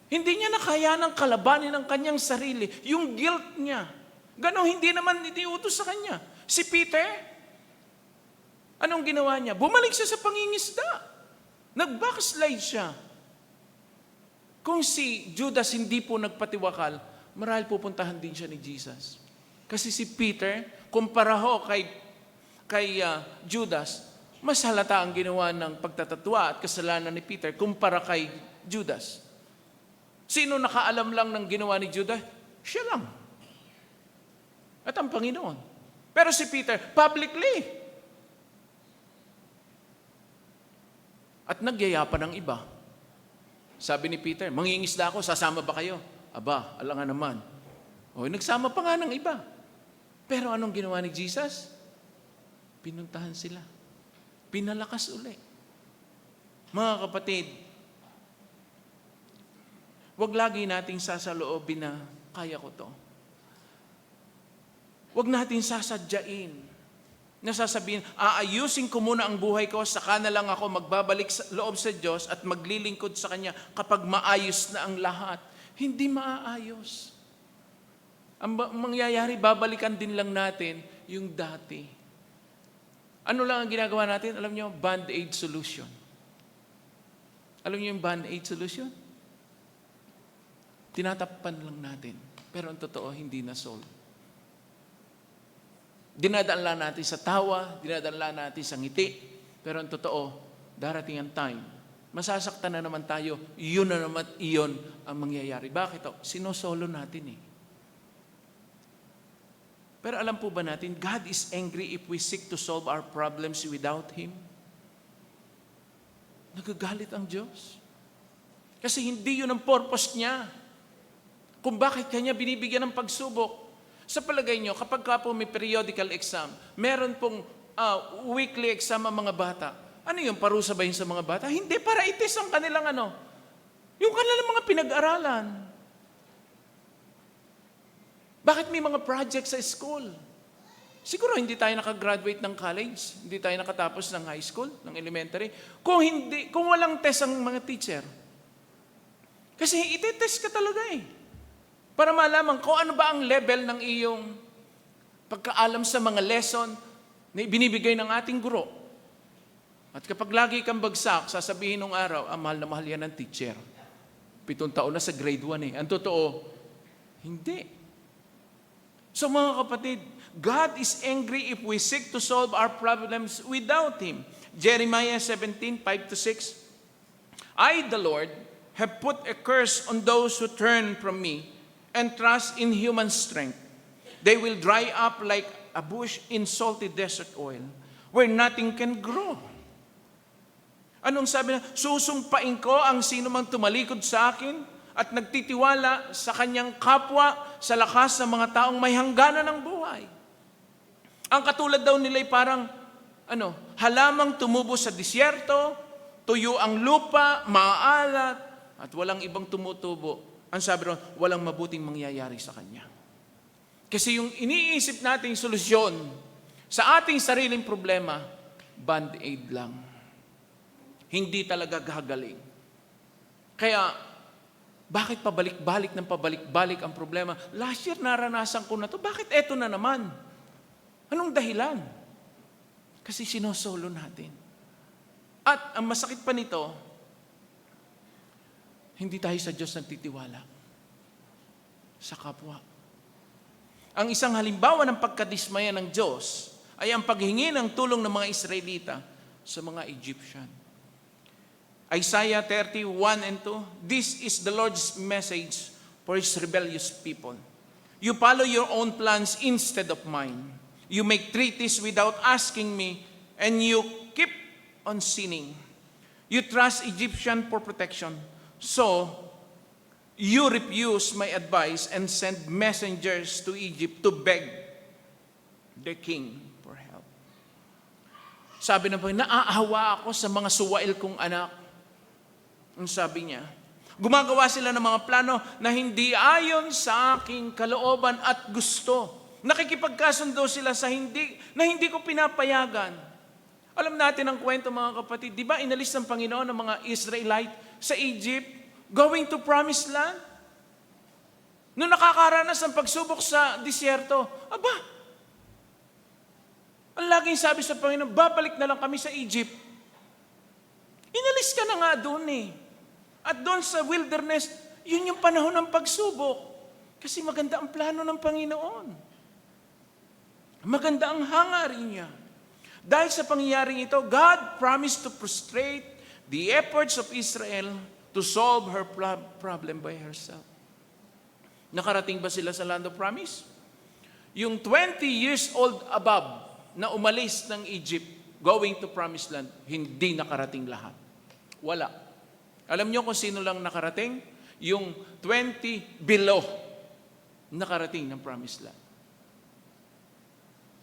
Hindi niya nakayanang kalabanin ang kanyang sarili, yung guilt niya. Ganon, hindi naman iniutos sa kanya. Si Peter, anong ginawa niya? Bumalik siya sa pangingisda. Nag-backslide siya. Kung si Judas hindi po nagpatiwakal, marahil pupuntahan din siya ni Jesus. Kasi si Peter, kumpara ho kay Judas, mas halata ang ginawa ng pagtatatwa at kasalanan ni Peter kumpara kay Judas. Sino nakaalam lang ng ginawa ni Judas? Siya lang. At ang Panginoon. Pero si Peter, publicly. At nagyayapan ng iba. Sabi ni Peter, mangingisda ako, sasama ba kayo? Aba, alangan naman. O, nagsama pa nga ng iba. Pero anong ginawa ni Jesus? Pinuntahan sila. Pinalakas uli. Mga kapatid, huwag lagi nating sasaloobin na kaya ko to. Huwag natin sasadyain na sasabihin, aayusin ko muna ang buhay ko, saka na lang ako magbabalik sa loob sa Diyos at maglilingkod sa Kanya kapag maayos na ang lahat. Hindi maaayos. Ang mangyayari, babalikan din lang natin yung dati. Ano lang ang ginagawa natin? Alam niyo, band-aid solution. Alam niyo yung band-aid solution? Tinatapan lang natin. Pero ang totoo, hindi na solve. Dinadaan lang natin sa tawa, dinadaan lang natin sa ngiti. Pero ang totoo, darating ang time. Masasaktan na naman tayo, iyon na naman iyon ang mangyayari. Bakit? Sinosolo natin eh. Pero alam po ba natin, God is angry if we seek to solve our problems without Him? Nagagalit ang Diyos. Kasi hindi yun ang purpose niya. Kung bakit Kanya binibigyan ng pagsubok. Sa palagay nyo, kapag ka po may periodical exam, meron pong weekly exam ang mga bata. Ano yung parusa ba yun sa mga bata? Hindi, para itis ang kanilang yung kanilang mga pinag-aralan. Bakit may mga projects sa school? Siguro hindi tayo nakagraduate ng college, hindi tayo nakatapos ng high school, ng elementary. Kung walang test ang mga teacher. Kasi iti-test ka talaga eh. Para malaman kung ano ba ang level ng iyong pagkaalam sa mga lesson na binibigay ng ating guro. At kapag lagi kang bagsak, sasabihin ng araw, mahal na mahal yan ng teacher. 7 taon na sa grade 1 eh. Ang totoo, hindi. So mga kapatid, God is angry if we seek to solve our problems without Him. Jeremiah 17:5-6. I, the Lord, have put a curse on those who turn from me and trust in human strength. They will dry up like a bush in salty desert oil, where nothing can grow. Anong sabi na? Susumpain ko ang sino mang tumalikod sa akin at nagtitiwala sa kanyang kapwa sa lakas ng mga taong may hangganan ng buhay. Ang katulad daw nila ay parang, halamang tumubo sa disyerto, tuyo ang lupa, maalat, at walang ibang tumutubo. Ang sabi ron, walang mabuting mangyayari sa kanya. Kasi yung iniisip nating solusyon sa ating sariling problema, band-aid lang. Hindi talaga gagaling. Kaya, bakit pabalik-balik ang problema? Last year naranasan ko na to. Bakit eto na naman? Anong dahilan? Kasi sinosolo natin. At ang masakit pa nito, hindi tayo sa Diyos nagtitiwala. Sa kapwa. Ang isang halimbawa ng pagkadismaya ng Diyos ay ang paghingi ng tulong ng mga Israelita sa mga Egyptian. Isaiah 30:1-2, This is the Lord's message for His rebellious people. You follow your own plans instead of mine. You make treaties without asking me, and you keep on sinning. You trust Egyptian for protection. So, you refuse my advice and send messengers to Egypt to beg the king for help. Sabi ng Panginoon, naaawa ako sa mga suwail kong anak. Ang sabi niya, Gumagawa sila ng mga plano na hindi ayon sa aking kalooban at gusto. Nakikipagkasundo sila sa hindi ko pinapayagan. Alam natin ang kwento, mga kapatid. Di ba inalis ng Panginoon ng mga Israelite sa Egypt, going to promised land? Noong nakakaranas ng pagsubok sa disyerto, ang laging sabi sa Panginoon, babalik na lang kami sa Egypt. Inalis ka na nga doon eh. At doon sa wilderness, yun yung panahon ng pagsubok. Kasi maganda ang plano ng Panginoon. Maganda ang hangarin niya. Dahil sa pangyayaring ito, God promised to frustrate the efforts of Israel to solve her problem by herself. Nakarating ba sila sa land of promise? Yung 20 years old above na umalis ng Egypt, going to promised land, hindi nakarating lahat. Wala. Alam niyo kung sino lang nakarating? Yung 20 below nakarating ng promised land.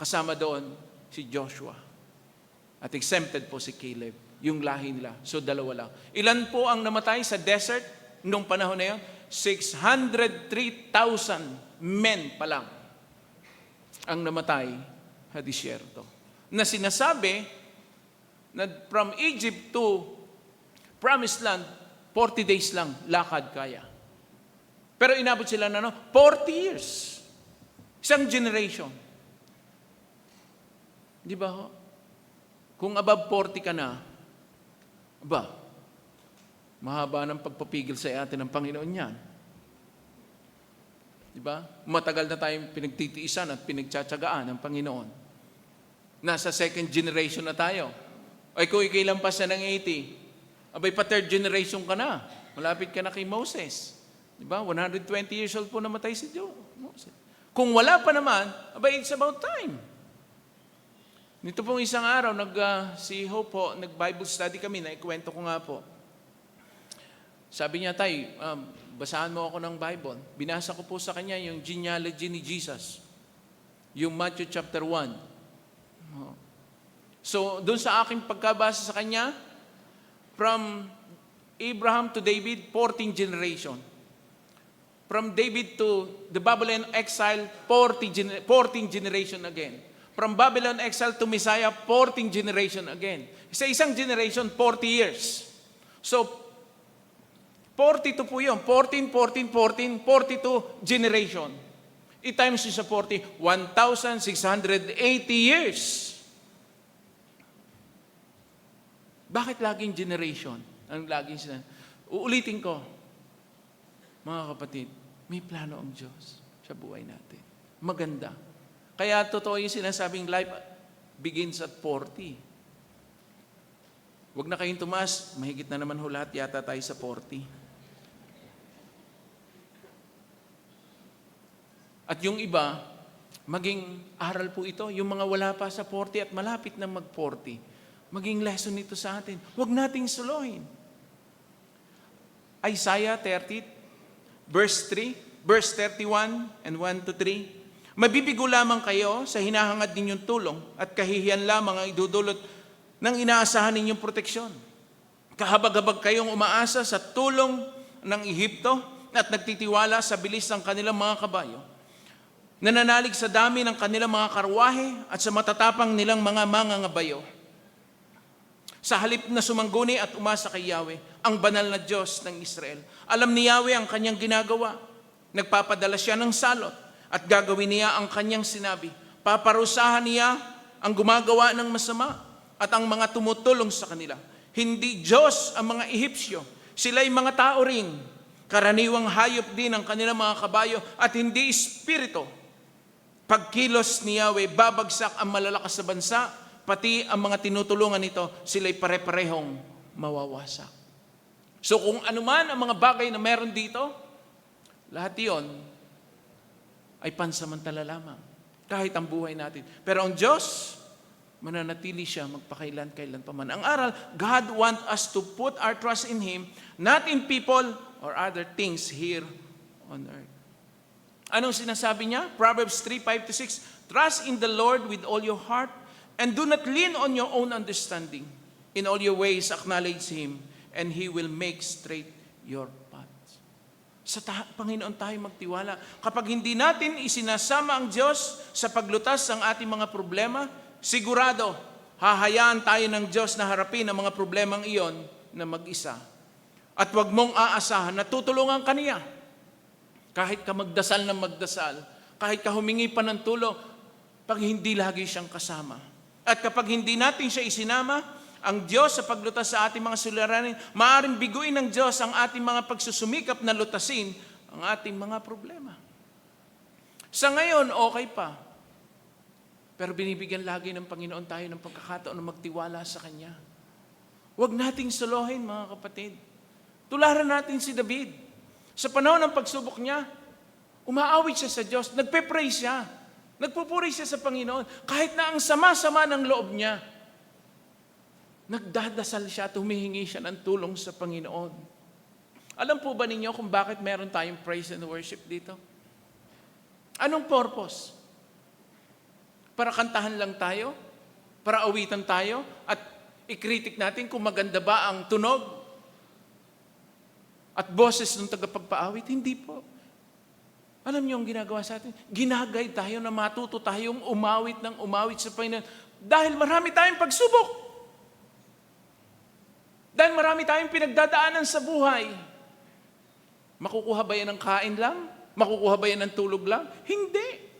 Kasama doon si Joshua. At exempted po si Caleb, yung lahi nila. So dalawa lang. Ilan po ang namatay sa desert nung panahon na yun? 603,000 men pa lang ang namatay sa disyerto. Na sinasabi na from Egypt to Promised Land, 40 days lang, lakad kaya. Pero inabot sila na 40 years. Isang generation. Di ba ho? Kung above 40 ka na, mahaba ng pagpapigil sa atin ng Panginoon yan. Di ba? Matagal na tayong pinagtitiisan at pinagtsatsagaan ng Panginoon. Nasa second generation na tayo. Ay kung ikilampas na ng 80, pa third generation ka na. Malapit ka na kay Moses. Di ba? 120 years old po namatay si Moses. Kung wala pa naman, it's about time. Nito pong isang araw, si Hope po, nag-Bible study kami, naikwento ko nga po. Sabi niya, Tay, basahan mo ako ng Bible. Binasa ko po sa kanya yung genealogy ni Jesus. Yung Matthew chapter 1. So, doon sa aking pagkabasa sa kanya, from Abraham to David, 14 generation. From David to the Babylon exile, 14 generation again. From Babylon exile to Messiah, 14 generation again. Sa isang generation, 40 years. So, 42 po yun. 42 generation. I-times yun sa 40, 1,680 years. Bakit laging generation? Ang laging sila? Uulitin ko, mga kapatid, may plano ang Diyos sa buhay natin. Maganda. Kaya totoo yung sinasabing life begins at 40. Huwag na kayong tumaas, mahigit na naman ho lahat yata tayo sa 40. At yung iba, maging aral po ito, yung mga wala pa sa 40 at malapit na mag-40. Maging lesson nito sa atin. Huwag nating suluhin. Isaiah 30, verse 31 and 1 to 3. Mabibigo lamang kayo sa hinahangad ninyong tulong at kahihiyan lamang ang idudulot ng inaasahan ninyong proteksyon. Kahabag-habag kayong umaasa sa tulong ng Ehipto at nagtitiwala sa bilis ng kanilang mga kabayo. Nananalig sa dami ng kanilang mga karwahe at sa matatapang nilang mga mangangabayo. Sa halip na sumangguni at umasa kay Yahweh, ang banal na Diyos ng Israel. Alam ni Yahweh ang kanyang ginagawa. Nagpapadala siya ng salot at gagawin niya ang kanyang sinabi. Paparusahan niya ang gumagawa ng masama at ang mga tumutulong sa kanila. Hindi Diyos ang mga Ehipsyo. Sila'y mga tao rin. Karaniwang hayop din ang kanilang mga kabayo at hindi espiritu. Pagkilos ni Yahweh, babagsak ang malalakas na bansa, pati ang mga tinutulungan nito, sila'y pare-parehong mawawasak. So kung anuman ang mga bagay na meron dito, lahat iyon ay pansamantala lamang. Kahit ang buhay natin. Pero ang Diyos, mananatili siya magpakailan-kailan pa man. Ang aral, God wants us to put our trust in Him, not in people or other things here on earth. Anong sinasabi niya? Proverbs 3:5-6, trust in the Lord with all your heart, and do not lean on your own understanding. In all your ways, acknowledge Him, and He will make straight your path. Panginoon tayo magtiwala. Kapag hindi natin isinasama ang Diyos sa paglutas ng ating mga problema, sigurado, hahayaan tayo ng Diyos na harapin ang mga problemang iyon na mag-isa. At huwag mong aasahan na tutulungan ka niya. Kahit ka magdasal ng magdasal, kahit ka humingi pa ng tulong, pag hindi lagi siyang kasama. At kapag hindi natin siya isinama, ang Diyos sa paglutas sa ating mga suliranin, maaaring biguin ng Diyos ang ating mga pagsusumikap na lutasin ang ating mga problema. Sa ngayon, okay pa. Pero binibigyan lagi ng Panginoon tayo ng pagkakataon na magtiwala sa Kanya. Huwag nating solohin, mga kapatid. Tularan natin si David. Sa panahon ng pagsubok niya, umaawit siya sa Diyos, nagpe-praise siya, nagpupuri siya sa Panginoon, kahit na ang sama-sama ng loob niya. Nagdadasal siya at humihingi siya ng tulong sa Panginoon. Alam po ba ninyo kung bakit meron tayong praise and worship dito? Anong purpose? Para kantahan lang tayo? Para awitan tayo? At i-critic natin kung maganda ba ang tunog? At boses ng tagapagpaawit? Hindi po. Alam niyo ang ginagawa sa atin? Ginagay tayo na matuto tayong umawit ng umawit sa Panginoon. Dahil marami tayong pagsubok. Dahil marami tayong pinagdadaanan sa buhay. Makukuha ba yan ng kain lang? Makukuha ba yan ng tulog lang? Hindi.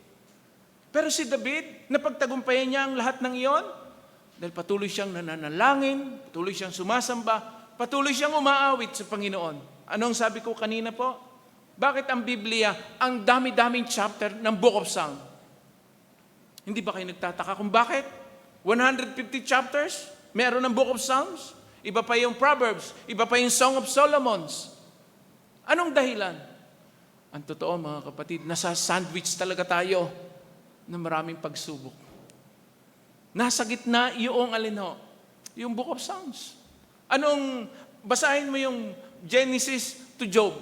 Pero si David, napagtagumpayan niya ang lahat ng iyon dahil patuloy siyang nananalangin, patuloy siyang sumasamba, patuloy siyang umaawit sa Panginoon. Anong sabi ko kanina po? Bakit ang Biblia, ang dami-daming chapter ng Book of Psalms? Hindi ba kayo nagtataka kung bakit? 150 chapters, meron ng Book of Psalms. Iba pa yung Proverbs, iba pa yung Song of Solomons. Anong dahilan? Ang totoo, mga kapatid, nasa sandwich talaga tayo ng maraming pagsubok. Nasa gitna yung alinho, yung Book of Psalms. Basahin mo yung Genesis to Job.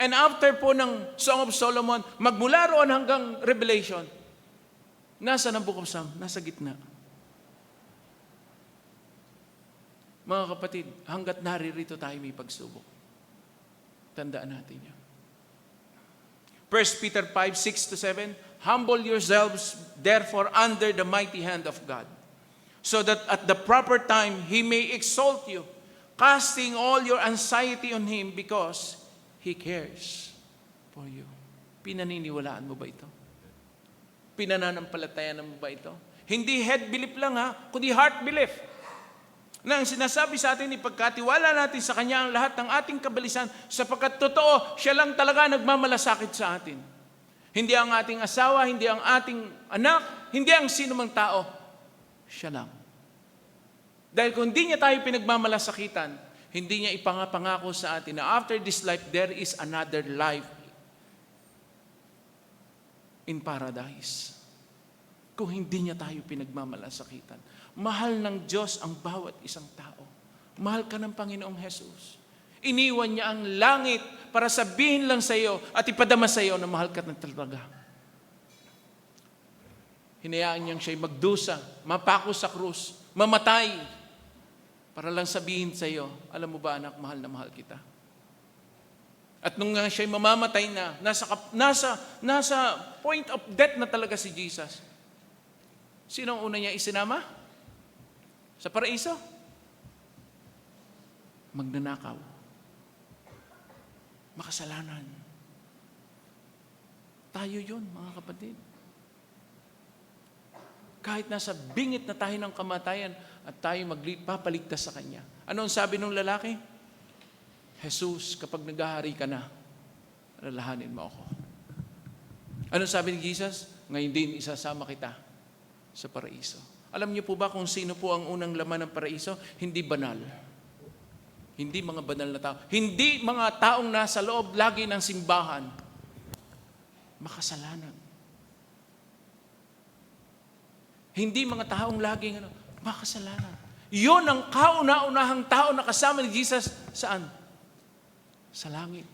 And after po ng Song of Solomon, magmula roon hanggang Revelation, nasa ng Book of Psalms? Nasa gitna. Mga kapatid, hanggat naririto tayo may pagsubok. Tandaan natin yan. 1 Peter 5:6-7, humble yourselves therefore under the mighty hand of God, so that at the proper time He may exalt you, casting all your anxiety on Him because He cares for you. Pinaniniwalaan mo ba ito? Pinananampalatayan mo ba ito? Hindi head belief lang kundi heart belief. Na ang sinasabi sa atin, ipagkatiwala natin sa Kanya ang lahat ng ating kabalisan sapagkat totoo, Siya lang talaga nagmamalasakit sa atin. Hindi ang ating asawa, hindi ang ating anak, hindi ang sino mang tao. Siya lang. Dahil kung hindi niya tayo pinagmamalasakitan, hindi niya ipangako sa atin na after this life, there is another life in paradise. Kung hindi niya tayo pinagmamalasakitan. Mahal ng Diyos ang bawat isang tao. Mahal ka ng Panginoong Jesus. Iniwan niya ang langit para sabihin lang sa iyo at ipadama sa iyo na mahal ka ng talaga. Hinayaan niyang siya'y magdusa, mapako sa krus, mamatay, para lang sabihin sa iyo, alam mo ba anak, mahal na mahal kita. At nung siya'y mamamatay na, nasa point of death na talaga si Jesus. Sino ang una niya isinama? Sa paraiso? Magnanakaw. Makasalanan. Tayo yun, mga kapatid. Kahit nasa bingit na tayo ng kamatayan at tayo papaligtas sa Kanya. Ano ang sabi ng lalaki? Jesus, kapag naghahari ka na, alalahanin mo ako. Ano sabi ni Jesus? Ngayon din isasama kita sa paraiso. Alam niyo po ba kung sino po ang unang laman ng paraiso? Hindi banal. Hindi mga banal na tao. Hindi mga taong nasa loob lagi ng simbahan. Makasalanan. Hindi mga taong laging makasalanan. Yun ang kauna-unahang tao na kasama ni Jesus saan? Sa langit.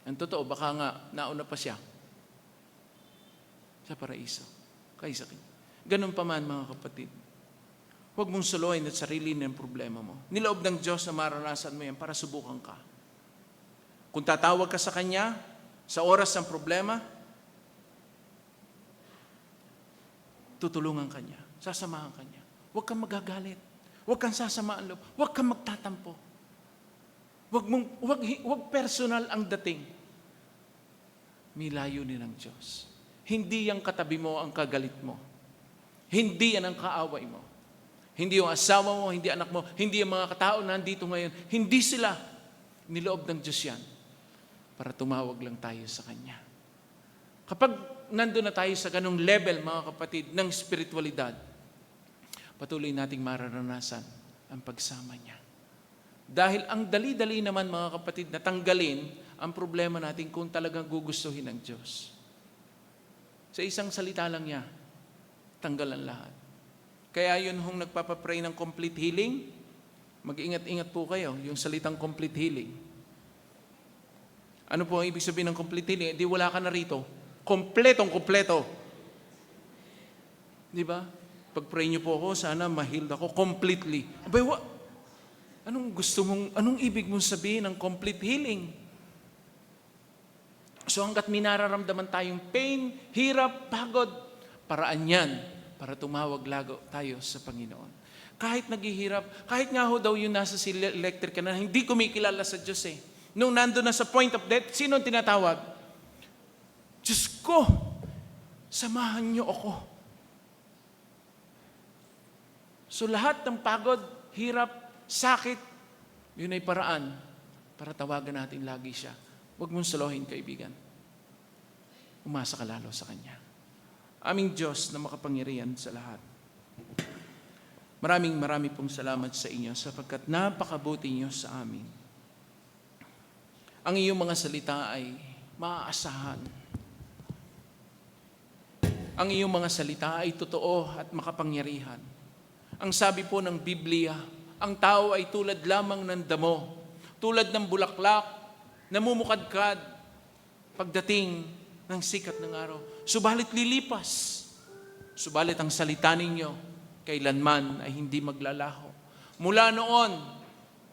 Ang totoo, baka nga nauna pa siya sa paraiso. Kaysa kanya. Ganun pa man, mga kapatid. Huwag mong suluhin at sarili ng problema mo. Niloob ng Diyos na maranasan mo yan para subukan ka. Kung tatawag ka sa Kanya, sa oras ng problema, tutulungan ka niya, sasamahan ka niya. Huwag kang magagalit. Huwag kang sasamaan loob. Huwag kang magtatampo. Huwag personal ang dating. May layunin ng Diyos. Hindi yung katabi mo ang kagalit mo. Hindi yan ang kaaway mo. Hindi yung asawa mo, hindi anak mo, hindi yung mga katao na nandito ngayon. Hindi sila. Niloob ng Diyos yan para tumawag lang tayo sa Kanya. Kapag nandun na tayo sa ganong level, mga kapatid, ng spiritualidad, patuloy nating mararanasan ang pagsama niya. Dahil ang dali-dali naman, mga kapatid, na tanggalin ang problema natin kung talagang gugustuhin ng Diyos. Sa isang salita lang niya, tanggalan lahat. Kaya yun hong nagpapapray ng complete healing, mag-ingat-ingat po kayo, yung salitang complete healing. Ano po ang ibig sabihin ng complete healing? Di wala ka na rito. Kompletong-kompleto. Di ba? Pag-pray niyo po ako, sana ma-healed ako completely. Abay, anong ibig mong sabihin ng complete healing? So hanggat may nararamdaman tayong pain, hirap, pagod, paraan yan para tumawag lago tayo sa Panginoon. Kahit naghihirap, kahit nga ho daw yung nasa electric ka na, hindi kumikilala sa Diyos eh. Nung nando na sa point of death, sino ang tinatawag? Diyos ko, samahan niyo ako. So lahat ng pagod, hirap, sakit, yun ay paraan para tawagan natin lagi siya. Huwag mong salohin, kaibigan. Umasa ka lalo sa Kanya. Aming Diyos na makapangyarihan sa lahat. Maraming pong salamat sa inyo sapagkat napakabuti niyo sa amin. Ang iyong mga salita ay maaasahan. Ang iyong mga salita ay totoo at makapangyarihan. Ang sabi po ng Biblia, ang tao ay tulad lamang ng damo, tulad ng bulaklak, namumukadkad pagdating ng sikat ng araw. Subalit lilipas. Subalit ang salita ninyo, kailanman ay hindi maglalaho. Mula noon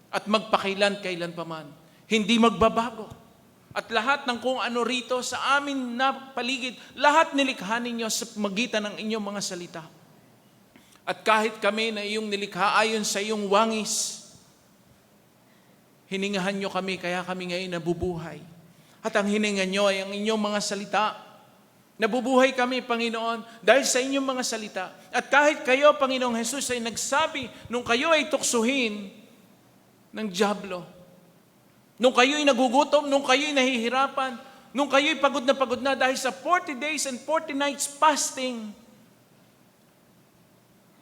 at magpakailan paman, hindi magbabago. At lahat ng kung ano rito sa amin na paligid, lahat nilikha ninyo sa magitan ng inyong mga salita. At kahit kami na iyong nilikha ayon sa iyong wangis, hiningahan nyo kami, kaya kami ngayon nabubuhay. At ang hininga nyo ay ang inyong mga salita. Nabubuhay kami, Panginoon, dahil sa inyong mga salita. At kahit kayo, Panginoong Jesus, ay nagsabi, nung kayo ay tuksuhin ng dyablo, nung kayo ay nagugutom, nung kayo ay nahihirapan, nung kayo ay pagod na dahil sa 40 days and 40 nights fasting,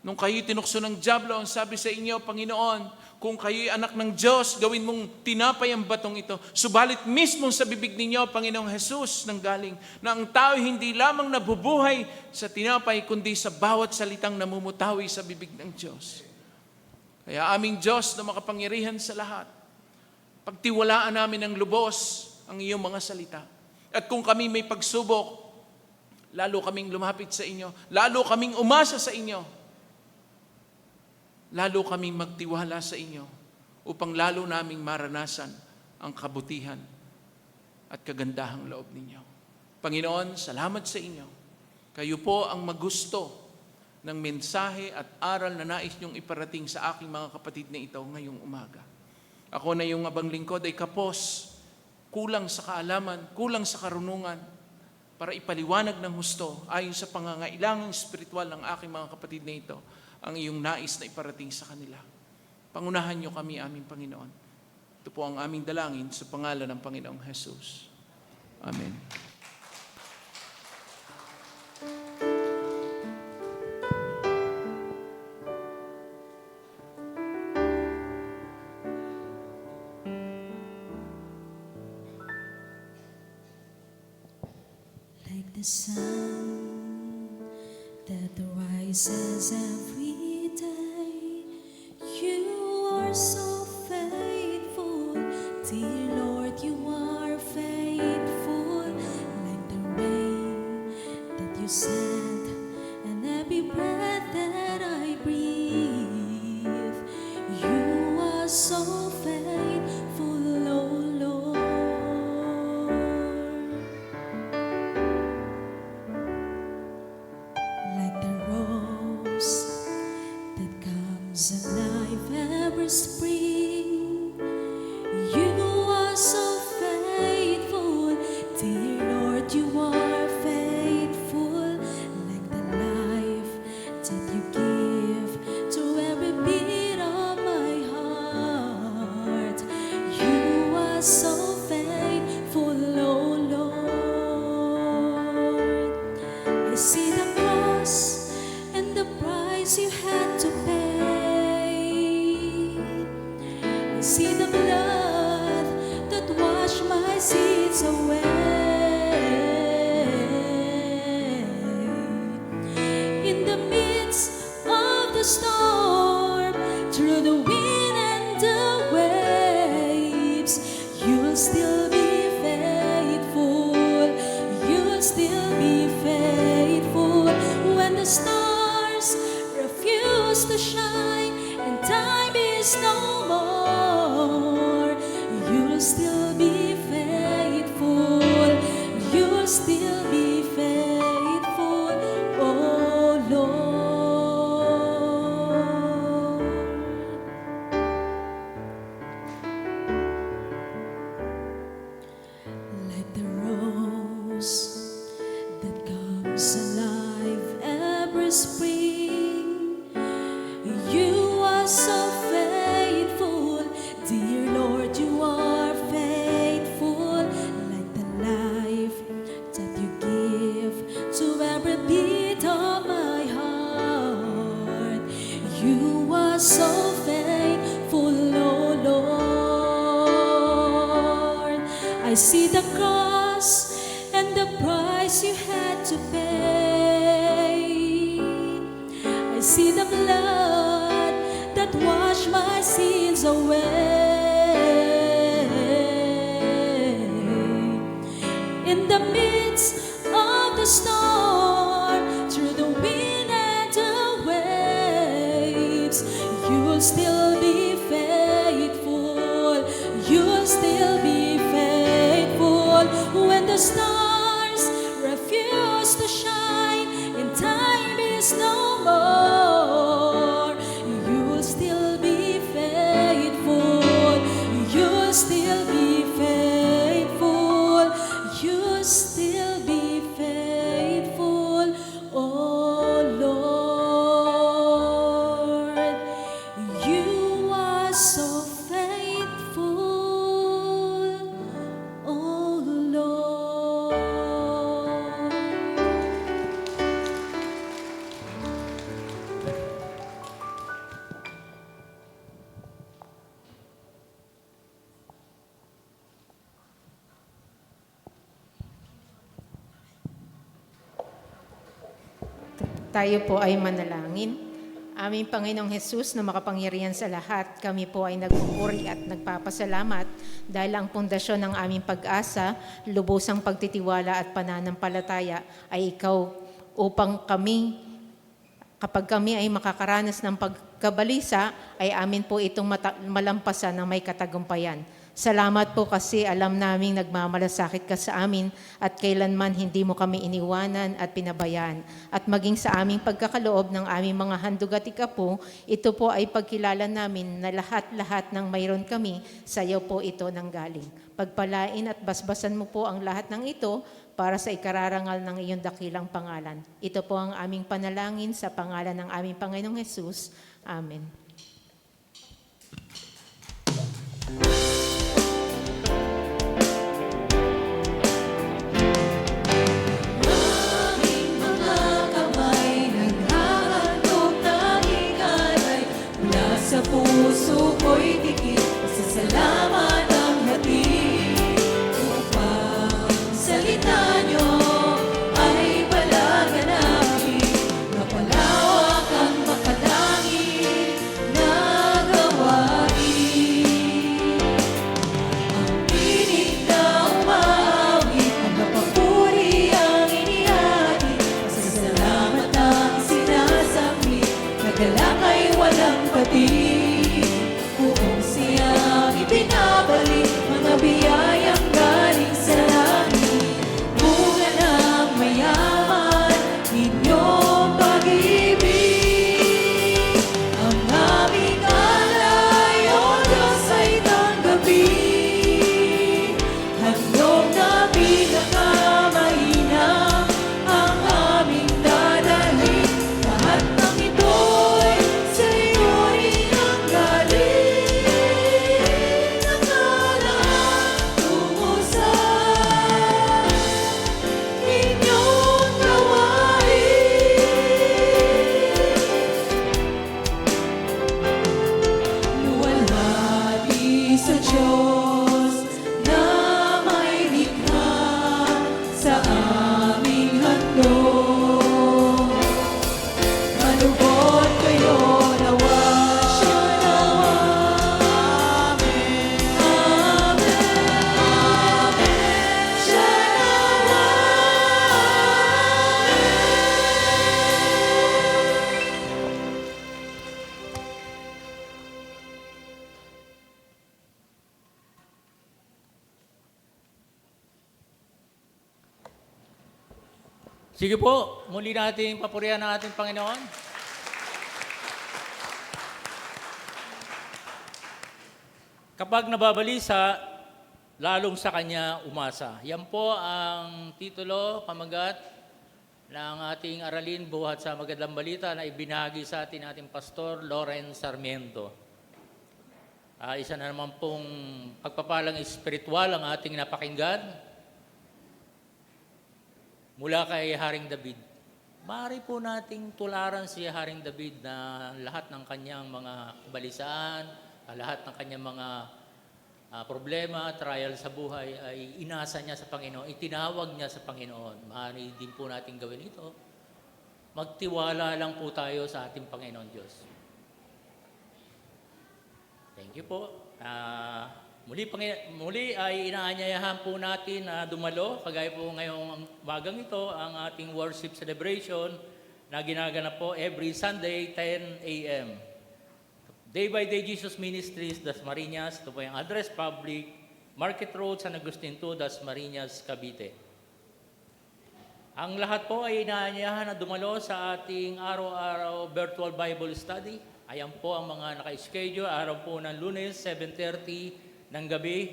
nung kayo tinukso ng dyablo, ang sabi sa inyo, Panginoon, kung kayo'y anak ng Diyos, gawin mong tinapay ang batong ito. Subalit mismo sa bibig ninyo, Panginoong Jesus, nang galing, na ang tao hindi lamang nabubuhay sa tinapay, kundi sa bawat salitang namumutawi sa bibig ng Diyos. Kaya aming Diyos na makapangyarihan sa lahat, pagtiwalaan namin ng lubos ang iyong mga salita. At kung kami may pagsubok, lalo kaming lumapit sa inyo, lalo kaming umasa sa inyo, lalo kaming magtiwala sa inyo upang lalo naming maranasan ang kabutihan at kagandahang loob ninyo. Panginoon, salamat sa inyo. Kayo po ang magusto ng mensahe at aral na nais niyong iparating sa aking mga kapatid na ito ngayong umaga. Ako na yung abang lingkod ay kapos, kulang sa kaalaman, kulang sa karunungan, para ipaliwanag ng husto ayon sa pangangailangang spiritual ng aking mga kapatid na ito, ang iyong nais na iparating sa kanila. Pangunahan niyo kami, aming Panginoon. Ito po ang aming dalangin sa pangalan ng Panginoong Jesus. Amen. Like the sun that rises every day, you are so faithful, dear Lord, you are faithful. Like the rain that you send, and every breath that I breathe, sins away. In the midst of the storm, through the wind and the waves, you will still be faithful. You will still be faithful. When the stars refuse to shine and time is no more, you will still be faithful. You will still be faithful, oh Lord. Like the rose that comes alive every spring, you are so faithful, dear Lord, you are faithful. Like the life that you give to every beat of my heart, you are so faithful, oh Lord. I see the cross and the price you had to pay. I see the blood that washed my sins away. In the midst of the storm, through the wind and the waves, you will still be faithful. You will still be faithful. When the stars refuse to shine and time is no more, you will still be faithful. You will still be faithful. You will still be faithful, oh Lord. You are so faithful, oh Lord. Tayo po ay manalangin. Aming Panginoong Hesus na makapangyarihan sa lahat, kami po ay nagpupuri at nagpapasalamat dahil ang pundasyon ng aming pag-asa, lubusang pagtitiwala at pananampalataya ay Ikaw upang kami, kapag kami ay makakaranas ng pagkabalisa, ay amin po itong malampasan ng may katagumpayan. Salamat po kasi alam naming nagmamalasakit ka sa amin at kailanman hindi mo kami iniwanan at pinabayaan. At maging sa aming pagkakaloob ng aming mga handog at ikapo, ito po ay pagkilala namin na lahat-lahat ng mayroon kami, sa iyo po ito nanggaling. Pagpalain at basbasan mo po ang lahat ng ito para sa ikararangal ng iyong dakilang pangalan. Ito po ang aming panalangin sa pangalan ng aming Panginoong Hesus. Amen. Sa puso ko'y tikit, sa salamat ang hatid. Upang salita niyo ay palaganapin, mapalawak ang makadangin, Sige po, muli natin papurihan ng ating Panginoon. Kapag nababalisa, lalong sa Kanya umasa. Yan po ang titulo, pamagat ng ating aralin buhat sa magandang balita na ibinahagi sa atin ating Pastor Loren Sarmiento. Isa na naman pong pagpapalang espiritual ang ating napakinggan mula kay Haring David. Maaari po nating tularan si Haring David na lahat ng kanyang mga balisaan, lahat ng kanyang mga problema, trial sa buhay ay inasa niya sa Panginoon, itinawag niya sa Panginoon. Maaari din po natin gawin ito. Magtiwala lang po tayo sa ating Panginoon Diyos. Thank you po. Muli ay inaanyayahan po natin na dumalo, kagaya po ngayong umagang ito, ang ating worship celebration na ginaganap po every Sunday, 10 a.m. Day by Day Jesus Ministries, Dasmariñas. Ito po yung address, Public Market Road, San Agustin 2, Dasmariñas, Cavite. Ang lahat po ay inaanyayahan na dumalo sa ating araw-araw virtual Bible study. Ayan po ang mga naka-schedule. Araw po ng Lunes, 7:30 ng gabi,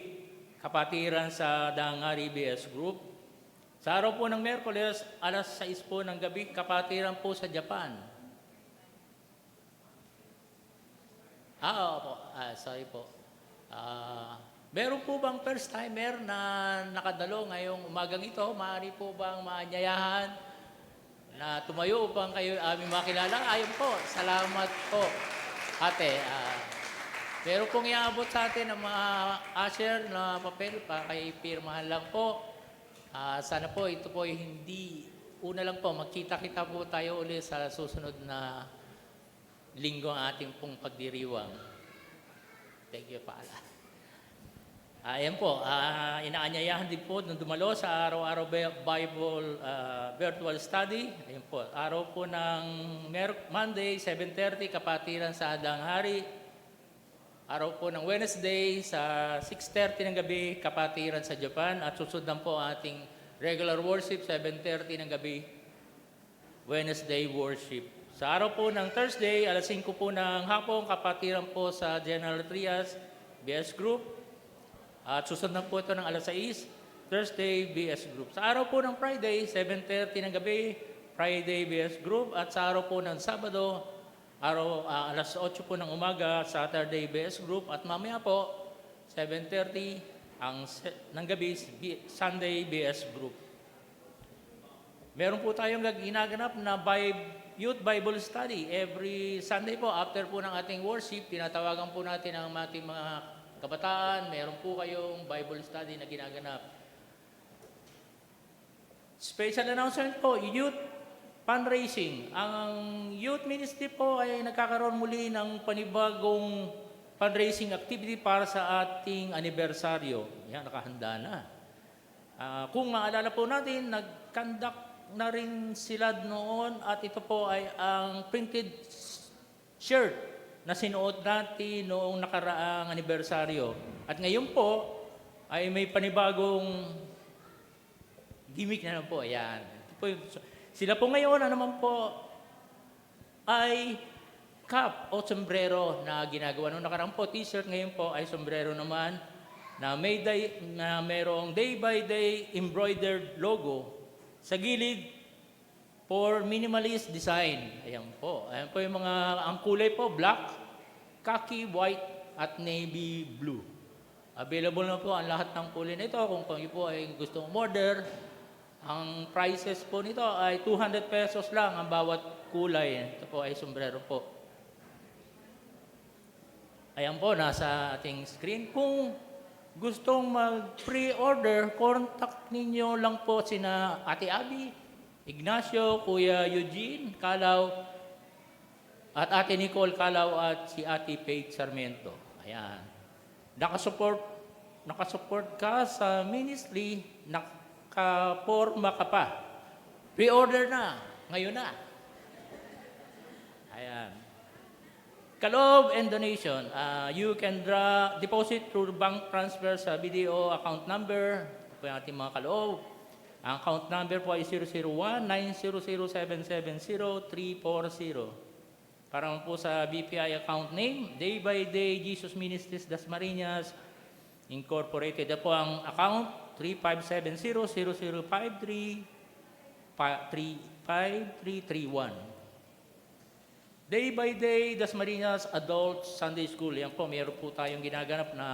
kapatiran sa Dangari BS Group. Sa araw po ng Miyerkules, alas 6 po ng gabi, kapatiran po sa Japan. Opo. Sorry po. Meron po bang first timer na nakadalo ngayong umagang ito? Maaari po bang maanyayahan na tumayo upang kayo aming makilala? Ayun po. Salamat po, ate. Meron pong iaabot sa atin ng mga usher na papel para kay pirmahan lang po. Sana po ito po hindi, una lang po, magkita-kita po tayo ulit sa susunod na linggo ang ating pong pagdiriwang. Thank you, Paala. Ayan po, inaanyayahan din po nung dumalo sa araw-araw Bible virtual study. Ayan po, araw po ng Monday, 7:30, kapatiran sa Hadang Hari. Araw po ng Wednesday sa 6:30 ng gabi, kapatiran sa Japan. At susundan po ang ating regular worship, 7:30 ng gabi, Wednesday worship. Sa araw po ng Thursday, alas 5 po ng hapon, kapatiran po sa General Trias, BS Group. At susundan po ito ng alas 6, Thursday, BS Group. Sa araw po ng Friday, 7:30 ng gabi, Friday, BS Group. At sa araw po ng Sabado, alas 8 po ng umaga, Saturday BS Group, at mamaya po 7:30 ng gabi, Sunday BS Group. Meron po tayong ginaganap na Youth Bible Study. Every Sunday po, after po ng ating worship, tinatawagan po natin ang ating mga kabataan. Meron po kayong Bible Study na ginaganap. Special announcement po, Youth Fundraising. Ang youth ministry po ay nagkakaroon muli ng panibagong fundraising activity para sa ating anibersaryo. Yan, nakahanda na. Kung maalala po natin, nag-conduct na rin sila noon at ito po ay ang printed shirt na sinuot natin noong nakaraang anibersaryo. At ngayon po ay may panibagong gimmick na naman po. Ayan. Ito po sila po ngayon na naman po ay cap o sombrero na ginagawa. Noong nakarang po, t-shirt, ngayon po ay sombrero naman na mayroong day by day embroidered logo sa gilid for minimalist design. Ayan po. Ayan po yung ang kulay po, black, khaki, white, at navy blue. Available na po ang lahat ng kulay nito. Kung kayo po ay gusto order, ang prices po nito ay 200 pesos lang ang bawat kulay. Ito po ay sombrero po. Ayan po, nasa ating screen. Kung gustong mag-pre-order, contact ninyo lang po sina Ate Abby, Ignacio, Kuya Eugene Calaw, at Ate Nicole Calaw at si Ate Faith Sarmiento. Ayan. Nakasupport ka sa ministry, nakaporma ka pa. Pre-order na. Ngayon na. Ayan. Kaloob and donation. You can deposit through bank transfer sa BDO account number. Ito po yung ating mga kaloob. Ang account number po ay 001-900-770-340. Para naman po sa BPI account name, Day by Day Jesus Ministries Dasmariñas Incorporated. Ito po ang account 3570-0053-5331. Day by Day, Dasmariñas Adult Sunday School. Yan po, meron po tayong ginaganap na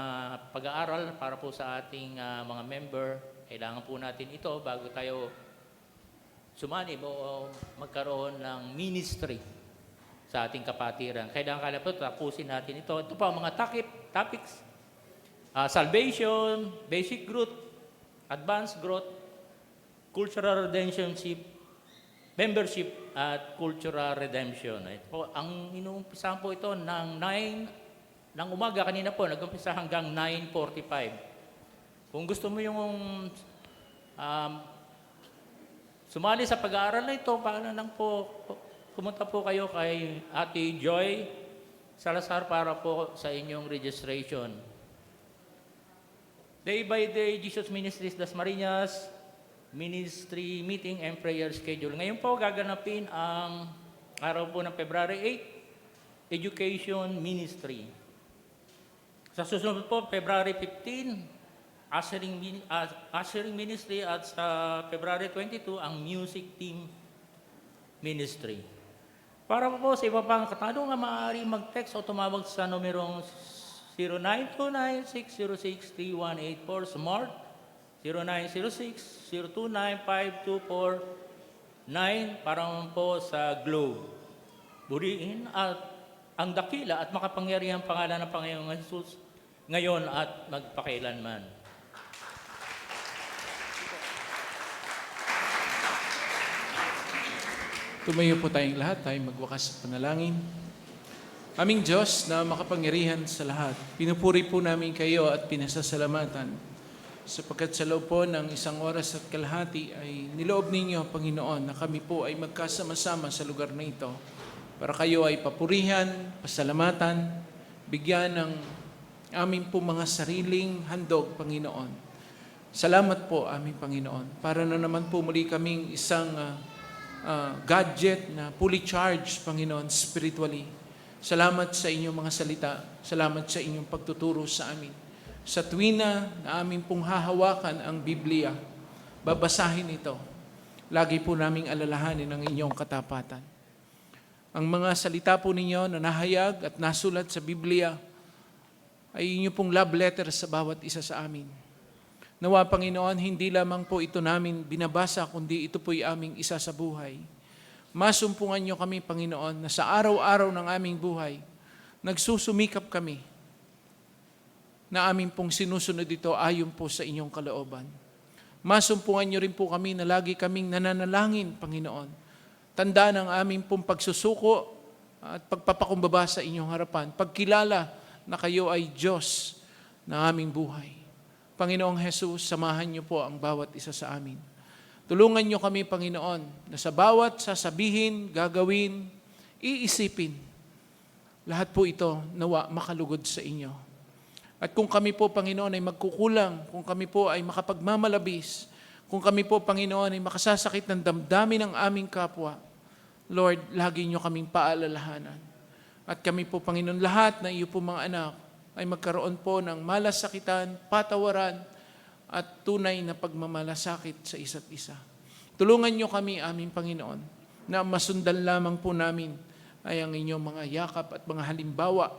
pag-aaral para po sa ating mga member. Kailangan po natin ito bago tayo sumali o magkaroon ng ministry sa ating kapatiran. Kailangan po tapusin natin ito. Ito po ang mga topics. Salvation, basic growth, advanced growth, cultural redemptionship, membership at cultural redemption. Ito, ang inumpisahan po ito ng 9 ng umaga kanina po, nag-umpisa hanggang 9:45. Kung gusto mo yung sumali sa pag-aaral na ito, paano lang po, pumunta po kayo kay Ate Joy Salazar para po sa inyong registration. Day by Day, Jesus Ministries Dasmariñas, Ministry Meeting and Prayer Schedule. Ngayon po, gaganapin ang araw po ng February 8, Education Ministry. Sa susunod po, February 15, Ushering Ministry at sa February 22, ang Music Team Ministry. Para po sa iba pang katanungan, maaari mag-text o tumawag sa numerong 0929-606-3184 Smart, 0906-029-5249 para po sa Globe. Buriin at ang dakila at makapangyarihang pangalan ng Panginoong Jesus ngayon at magpakailanman. Tumayo po tayong lahat, tayong magwakas sa panalangin. Aming Diyos na makapangyarihan sa lahat, pinupuri po namin kayo at pinasasalamatan sapagkat sa loob po ng 1 oras at kalahati ay niloob ninyo, Panginoon, na kami po ay magkasama-sama sa lugar na ito para kayo ay papurihan, pasalamatan, bigyan ng aming po mga sariling handog, Panginoon. Salamat po, aming Panginoon, para na naman po muli kaming isang gadget na fully charged, Panginoon, spiritually. Salamat sa inyong mga salita. Salamat sa inyong pagtuturo sa amin. Sa tuwina na amin pong hahawakan ang Biblia, babasahin ito. Lagi po naming alalahanin ang inyong katapatan. Ang mga salita po ninyo na nahayag at nasulat sa Biblia ay inyong pong love letter sa bawat isa sa amin. Nawa, Panginoon, hindi lamang po ito namin binabasa, kundi ito po'y aming isa sa buhay. Masumpungan niyo kami, Panginoon, na sa araw-araw ng aming buhay, nagsusumikap kami na aming pong sinusunod ito ayon po sa inyong kalooban. Masumpungan niyo rin po kami na lagi kaming nananalangin, Panginoon. Tanda ng aming pong pagsusuko at pagpapakumbaba sa inyong harapan, pagkilala na kayo ay Diyos na aming buhay. Panginoong Jesus, samahan niyo po ang bawat isa sa amin. Tulungan niyo kami, Panginoon, na sa bawat sasabihin, gagawin, iisipin, lahat po ito nawa makalugod sa inyo. At kung kami po, Panginoon, ay magkukulang, kung kami po ay makapagmamalabis, kung kami po, Panginoon, ay makasasakit ng damdamin ng aming kapwa, Lord, lagi niyo kaming paalalahanan. At kami po, Panginoon, lahat na iyo po mga anak, ay magkaroon po ng malasakitan, patawaran, at tunay na pagmamalasakit sa isa't isa. Tulungan niyo kami, aming Panginoon, na masundan lamang po namin ay ang inyong mga yakap at mga halimbawa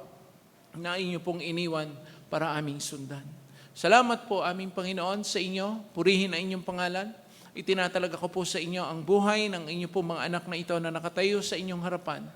na inyo pong iniwan para aming sundan. Salamat po, aming Panginoon, sa inyo. Purihin ang inyong pangalan. Itinatalaga ko po sa inyo ang buhay ng inyong pong mga anak na ito na nakatayo sa inyong harapan.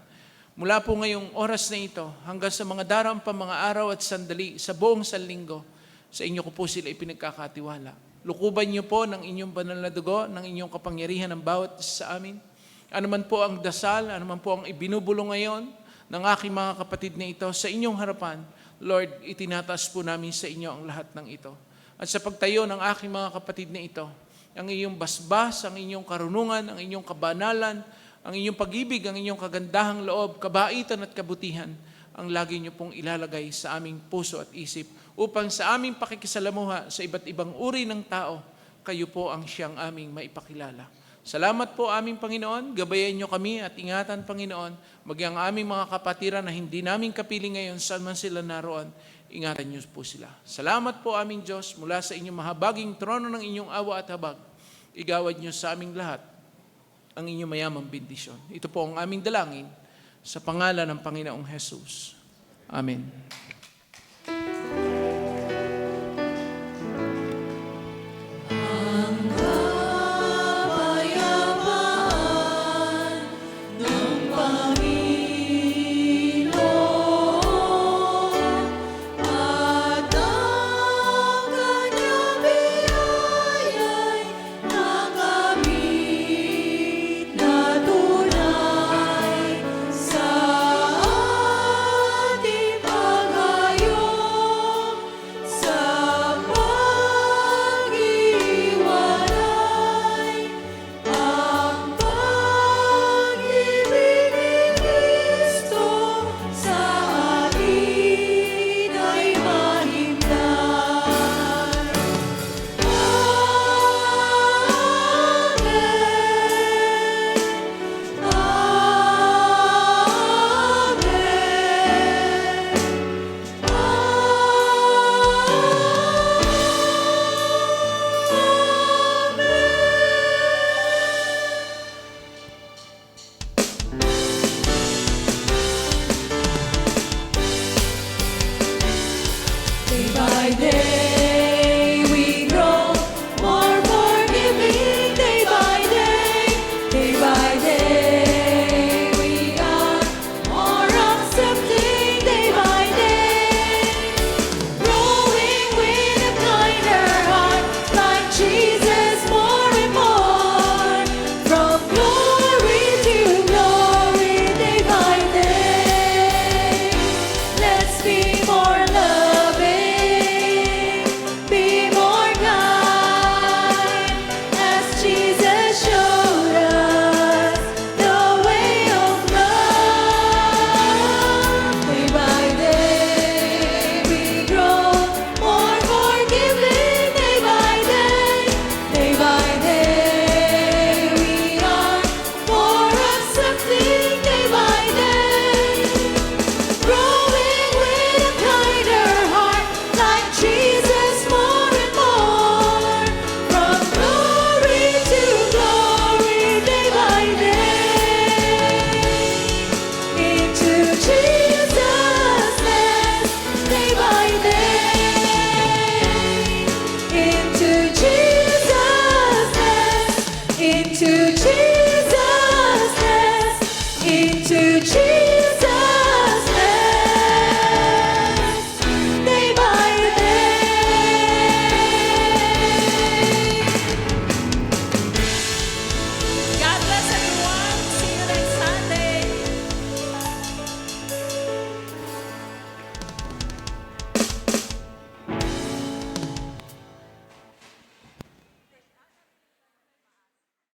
Mula po ngayong oras na ito hanggang sa mga daraang pa mga araw at sandali sa buong sanlinggo, sa inyo ko po sila ipinagkakatiwala. Lukuban niyo po ng inyong banal na dugo, ng inyong kapangyarihan ng bawat isa sa amin. Ano man po ang dasal, ano man po ang ibinubulong ngayon ng aking mga kapatid na ito sa inyong harapan, Lord, itinataas po namin sa inyo ang lahat ng ito. At sa pagtayo ng aking mga kapatid na ito, ang iyong basbas, ang inyong karunungan, ang inyong kabanalan, ang inyong pag-ibig, ang inyong kagandahang loob, kabaitan at kabutihan, ang lagi niyo pong ilalagay sa aming puso at isip upang sa aming pakikisalamuha sa iba't ibang uri ng tao, kayo po ang siyang aming maipakilala. Salamat po aming Panginoon, gabayan niyo kami at ingatan Panginoon, maging ang aming mga kapatiran na hindi namin kapiling ngayon saan man sila naroon, ingatan niyo po sila. Salamat po aming Diyos, mula sa inyong mahabaging trono ng inyong awa at habag, igawad niyo sa aming lahat ang inyong mayamang bendisyon. Ito po ang aming dalangin sa pangalan ng Panginoong Jesus. Amen. Day by day we grow more forgiving. Day by day we are more accepting. Day by day, growing with a kinder heart, like Jesus more and more. From glory to glory, day by day, let's be more loving, be more kind, as Jesus showed us the way of love. Day by day we grow more forgiving. Day by day we are more accepting. Day by day, growing with a kinder heart, like Jesus more and more. From glory to glory, day by day, into Jesus' day by day, into Jesus' into Jesus'